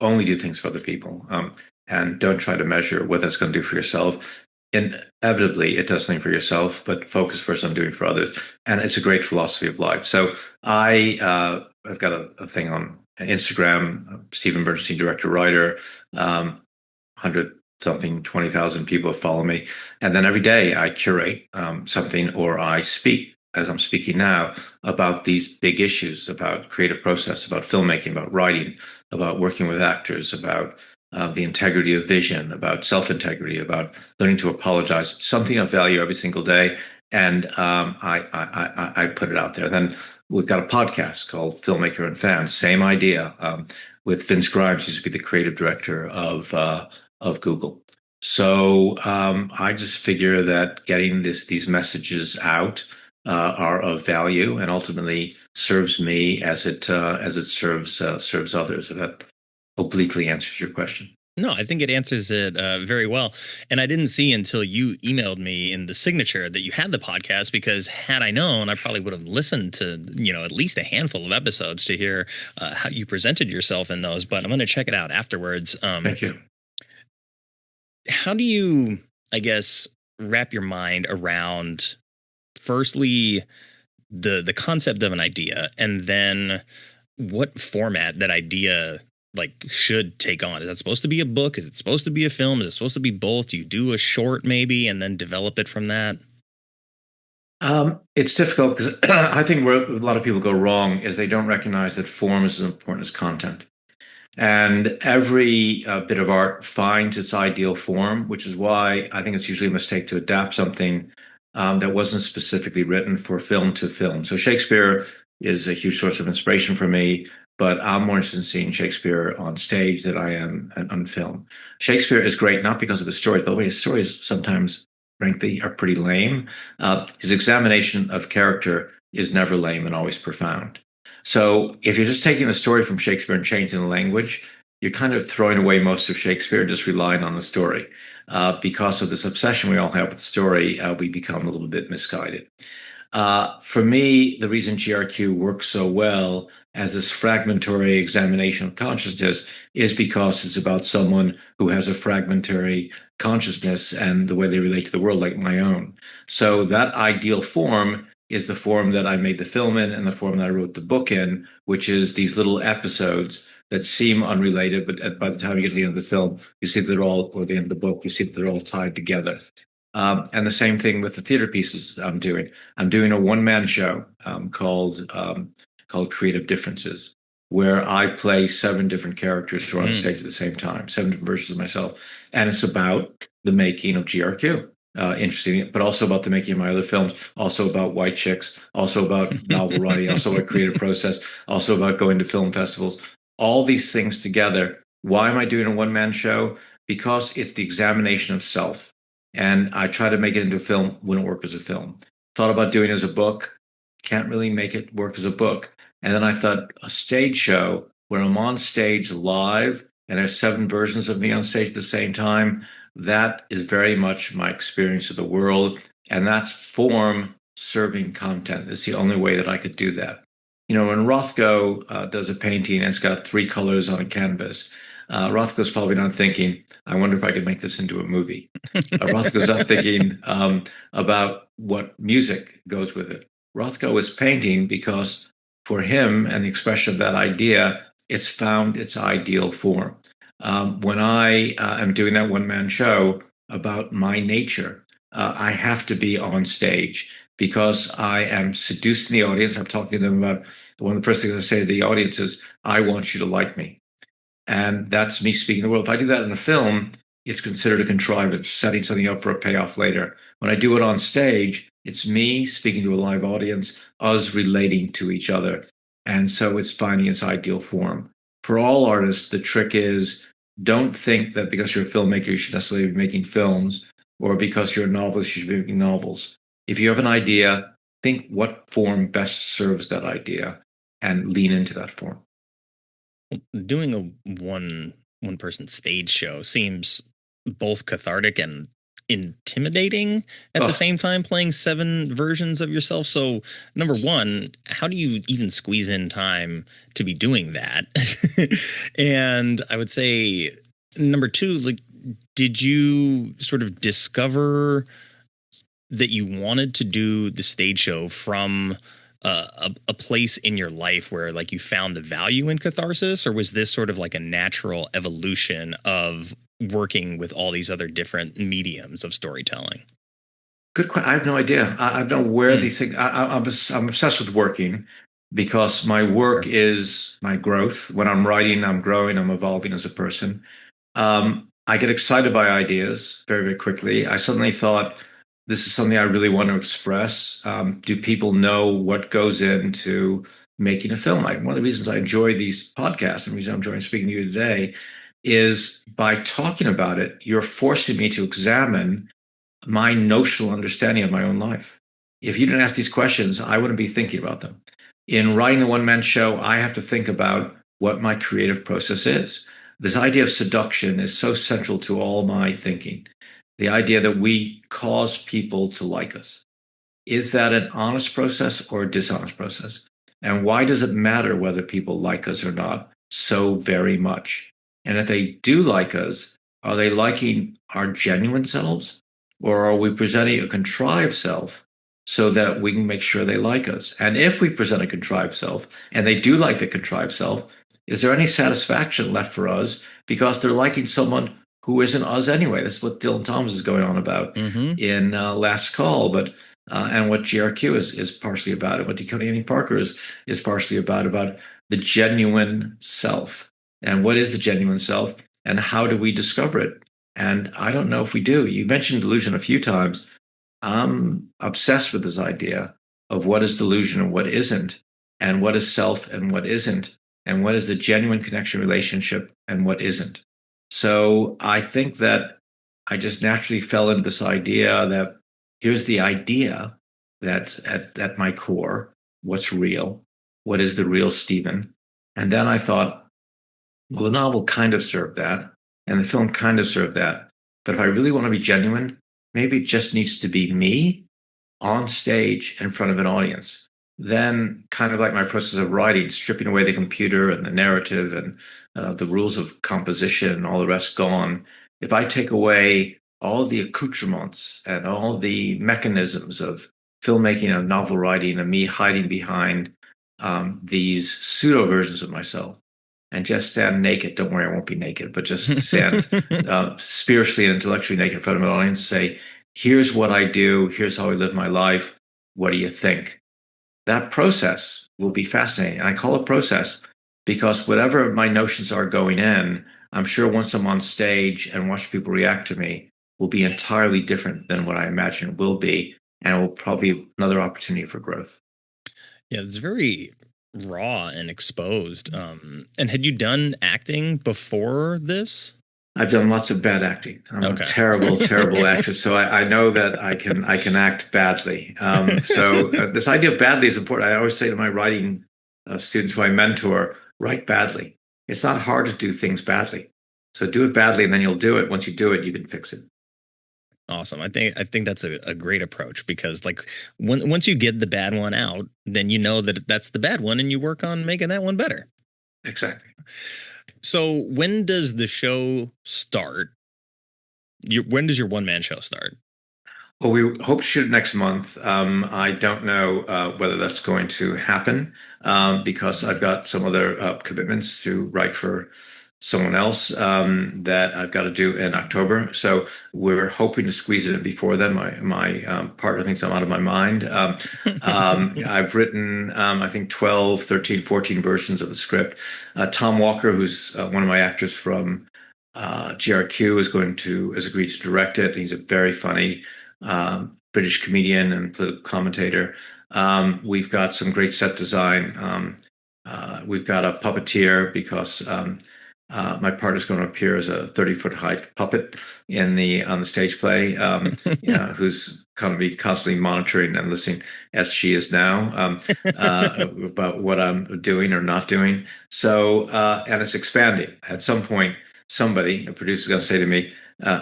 only do things for other people, and don't try to measure what that's going to do for yourself. Inevitably, it does something for yourself, but focus first on doing for others. And it's a great philosophy of life. So I've got a thing on Instagram, Stephen Bernstein, director, writer, 100 something 20,000 people follow me, and then every day I curate something, or I speak as I'm speaking now about these big issues, about creative process, about filmmaking, about writing, about working with actors, about the integrity of vision, about self-integrity, about learning to apologize. Something of value every single day, and I put it out there. Then we've got a podcast called Filmmaker and Fans. Same idea, with Vince Grimes, used to be the creative director of Google. So I just figure that getting these messages out are of value, and ultimately serves me as it serves others. If that obliquely answers your question. No, I think it answers it very well. And I didn't see until you emailed me in the signature that you had the podcast, because had I known, I probably would have listened to, at least a handful of episodes to hear how you presented yourself in those. But I'm going to check it out afterwards. Thank you. How do you, I guess, wrap your mind around, firstly, the concept of an idea, and then what format that idea should take on? Is that supposed to be a book? Is it supposed to be a film? Is it supposed to be both? Do you do a short maybe and then develop it from that? It's difficult because I think where a lot of people go wrong is they don't recognize that form is as important as content. And every bit of art finds its ideal form, which is why I think it's usually a mistake to adapt something that wasn't specifically written for film to film. So Shakespeare is a huge source of inspiration for me, but I'm more interested in seeing Shakespeare on stage than I am on film. Shakespeare is great, not because of his stories. By the way, his stories sometimes, frankly, are pretty lame. His examination of character is never lame and always profound. So if you're just taking the story from Shakespeare and changing the language, you're kind of throwing away most of Shakespeare, just relying on the story. Because of this obsession we all have with the story, we become a little bit misguided. For me, the reason GRQ works so well as this fragmentary examination of consciousness is because it's about someone who has a fragmentary consciousness and the way they relate to the world, like my own. So that ideal form is the form that I made the film in and the form that I wrote the book in, which is these little episodes that seem unrelated, but by the time you get to the end of the film, you see that they're all, or the end of the book, you see that they're all tied together. And the same thing with the theater pieces I'm doing. I'm doing a one-man show called Creative Differences, where I play 7 different characters who are on stage at the same time, 7 different versions of myself, and it's about the making of GRQ. Interesting, but also about the making of my other films, also about white chicks, also about novel writing, also about creative process, also about going to film festivals. All these things together. Why am I doing a one-man show? Because it's the examination of self. And I tried to make it into a film, wouldn't work as a film. Thought about doing it as a book, can't really make it work as a book. And then I thought a stage show where I'm on stage live and there's 7 versions of me on stage at the same time. That is very much my experience of the world. And that's form serving content. It's the only way that I could do that. You know, when Rothko does a painting and it's got 3 colors on a canvas, Rothko's probably not thinking, I wonder if I could make this into a movie. Rothko's not thinking about what music goes with it. Rothko was painting because for him and the expression of that idea, it's found its ideal form. When I am doing that one-man show about my nature, I have to be on stage because I am seducing the audience. I'm talking to them about one of the first things I say to the audience is, I want you to like me. And that's me speaking the world. If I do that in a film, it's considered a contrivance, setting something up for a payoff later. When I do it on stage, it's me speaking to a live audience, us relating to each other. And so it's finding its ideal form. For all artists, the trick is don't think that because you're a filmmaker, you should necessarily be making films, or because you're a novelist, you should be making novels. If you have an idea, think what form best serves that idea and lean into that form. Doing a one person stage show seems both cathartic and intimidating at the same time, playing 7 versions of yourself. So number one, how do you even squeeze in time to be doing that? And I would say number 2, like, did you sort of discover that you wanted to do the stage show from a place in your life where like you found the value in catharsis, or was this sort of like a natural evolution of working with all these other different mediums of storytelling? Good question. I have no idea. I don't know where these things. I'm obsessed with working because my work is my growth. When I'm writing, I'm growing. I'm evolving as a person. I get excited by ideas very, very quickly. I suddenly thought, this is something I really want to express. Do people know what goes into making a film? One of the reasons I enjoy these podcasts and the reason I'm enjoying speaking to you today is by talking about it, you're forcing me to examine my notional understanding of my own life. If you didn't ask these questions, I wouldn't be thinking about them. In writing the one-man show, I have to think about what my creative process is. This idea of seduction is so central to all my thinking. The idea that we cause people to like us. Is that an honest process or a dishonest process? And why does it matter whether people like us or not so very much? And if they do like us, are they liking our genuine selves? Or are we presenting a contrived self so that we can make sure they like us? And if we present a contrived self and they do like the contrived self, is there any satisfaction left for us because they're liking someone who isn't us anyway? That's what Dylan Thomas is going on about in Last Call, but and what GRQ is partially about, and what Decoding Annie Parker is partially about the genuine self. And what is the genuine self, and how do we discover it? And I don't know if we do. You mentioned delusion a few times. I'm obsessed with this idea of what is delusion and what isn't, and what is self and what isn't, and what is the genuine connection relationship and what isn't. So I think that I just naturally fell into this idea that here's the idea that at my core, what's real? What is the real Stephen? And then I thought, well, the novel kind of served that, and the film kind of served that. But if I really want to be genuine, maybe it just needs to be me. on stage in front of an audience. Then, kind of like my process of writing, stripping away the computer and the narrative and the rules of composition and all the rest gone. If I take away all the accoutrements and all the mechanisms of filmmaking and novel writing and me hiding behind these pseudo versions of myself and just stand naked. Don't worry, I won't be naked, but just stand spiritually and intellectually naked in front of an audience and say, here's what I do. Here's how I live my life. What do you think? That process will be fascinating. And I call it process because whatever my notions are going in, I'm sure once I'm on stage and watch people react to me, will be entirely different than what I imagine it will be. And it will probably be another opportunity for growth. Yeah, it's very raw and exposed. And had you done acting before this? I've done lots of bad acting. I'm a terrible, terrible actor. So I know that I can act badly. This idea of badly is important. I always say to my writing students who I mentor, write badly. It's not hard to do things badly. So do it badly, and then you'll do it. Once you do it, you can fix it. Awesome. I think that's a great approach because like once you get the bad one out, then you know that that's the bad one, and you work on making that one better. Exactly. So when does the show start? When does your one-man show start? Well, we hope to shoot it next month. I don't know whether that's going to happen because I've got some other commitments to write for someone else that I've got to do in October. So we're hoping to squeeze it in before then. My partner thinks I'm out of my mind. I've written, I think, 12, 13, 14 versions of the script. Tom Walker, who's one of my actors from GRQ, has agreed to direct it. He's a very funny British comedian and political commentator. We've got some great set design. We've got a puppeteer because my partner's going to appear as a 30-foot height puppet on the stage play, who's going to be constantly monitoring and listening, as she is now, about what I'm doing or not doing. So, and it's expanding. At some point, a producer, is going to say to me,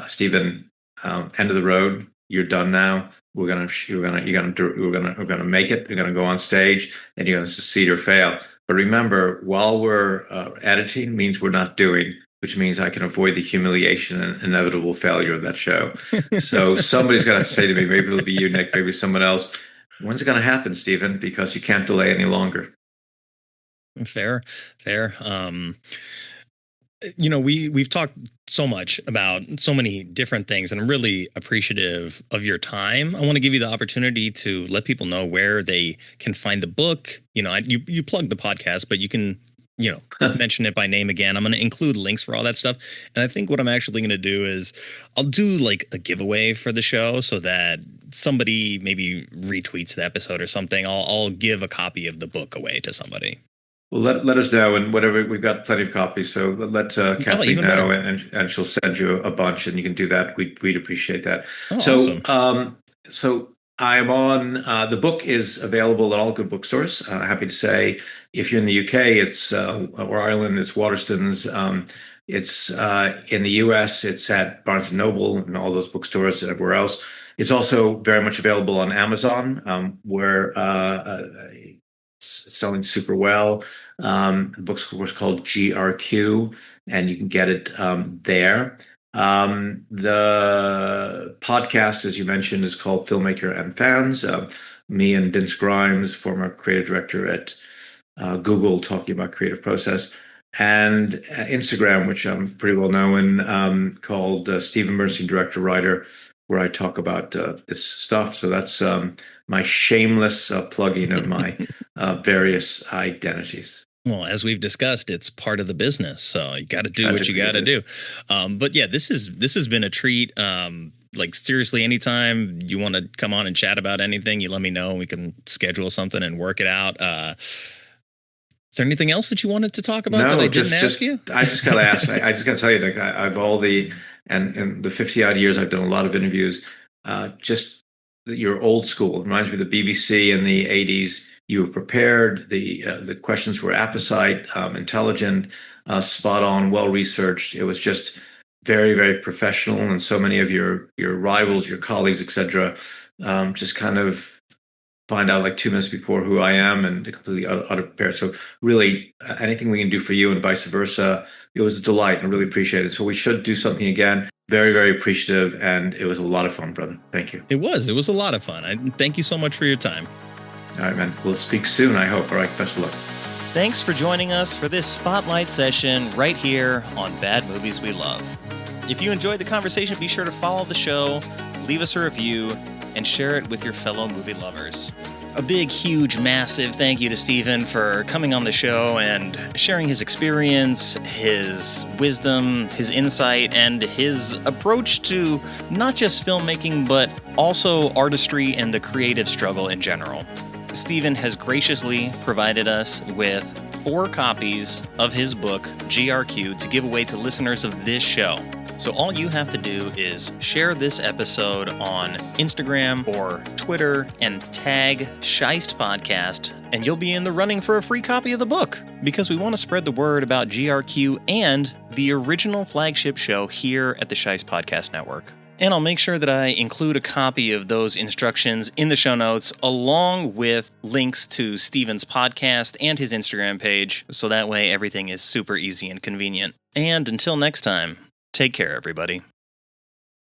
Stephen, end of the road. You're done now. We're gonna make it. We're gonna go on stage, and you're gonna succeed or fail. But remember, while we're editing, means we're not doing, which means I can avoid the humiliation and inevitable failure of that show. So somebody's gonna have to say to me, maybe it'll be you, Nick, maybe someone else. When's it gonna happen, Stephen? Because you can't delay any longer. Fair. We've talked so much about so many different things, and I'm really appreciative of your time. I want to give you the opportunity to let people know where they can find the book. You plug the podcast, but you can, mention it by name again. I'm going to include links for all that stuff. And I think what I'm actually going to do is I'll do like a giveaway for the show so that somebody maybe retweets the episode or something. I'll give a copy of the book away to somebody. Well, let us know, and whatever, we've got plenty of copies. So let Kathleen know, and she'll send you a bunch, and you can do that. We'd appreciate that. Awesome. So I am on. The book is available at all good bookstores. Happy to say, if you're in the UK, it's or Ireland, it's Waterstones. It's in the US, it's at Barnes and Noble and all those bookstores and everywhere else. It's also very much available on Amazon, where selling super well. The book's of course called GRQ, and you can get it there. The podcast, as you mentioned, is called Filmmaker and Fans. Me and Vince Grimes, former creative director at Google, talking about creative process. And Instagram, which I'm pretty well known, called Stephen Bernstein, director, writer, where I talk about this stuff. So that's my shameless plugging of my various identities. Well, as we've discussed, it's part of the business, so you got to do what you got to do. But yeah, this has been a treat. Like seriously, anytime you want to come on and chat about anything, you let me know and we can schedule something and work it out. Is there anything else that you wanted to talk about that I didn't ask you? I just got to ask. I just got to tell you, like, I've in the 50 odd years, I've done a lot of interviews. Just your old school. It reminds me of the BBC in the 80s. You were prepared. The questions were apposite, intelligent, spot on, well researched. It was just very, very professional. And so many of your rivals, your colleagues, etc., just kind of find out like 2 minutes before who I am and completely unprepared. So really, anything we can do for you and vice versa, it was a delight. I really appreciate it. So we should do something again. Very, very appreciative, and it was a lot of fun, brother. Thank you. It was a lot of fun. Thank you so much for your time. All right, man. We'll speak soon, I hope. All right, best of luck. Thanks for joining us for this spotlight session right here on Bad Movies We Love. If you enjoyed the conversation, be sure to follow the show, leave us a review, and share it with your fellow movie lovers. A big, huge, massive thank you to Steven for coming on the show and sharing his experience, his wisdom, his insight, and his approach to not just filmmaking, but also artistry and the creative struggle in general. Steven has graciously provided us with 4 copies of his book, GRQ, to give away to listeners of this show. So all you have to do is share this episode on Instagram or Twitter and tag Scheist Podcast, and you'll be in the running for a free copy of the book, because we want to spread the word about GRQ and the original flagship show here at the Scheist Podcast Network. And I'll make sure that I include a copy of those instructions in the show notes, along with links to Steven's podcast and his Instagram page, so that way everything is super easy and convenient. And until next time, take care, everybody.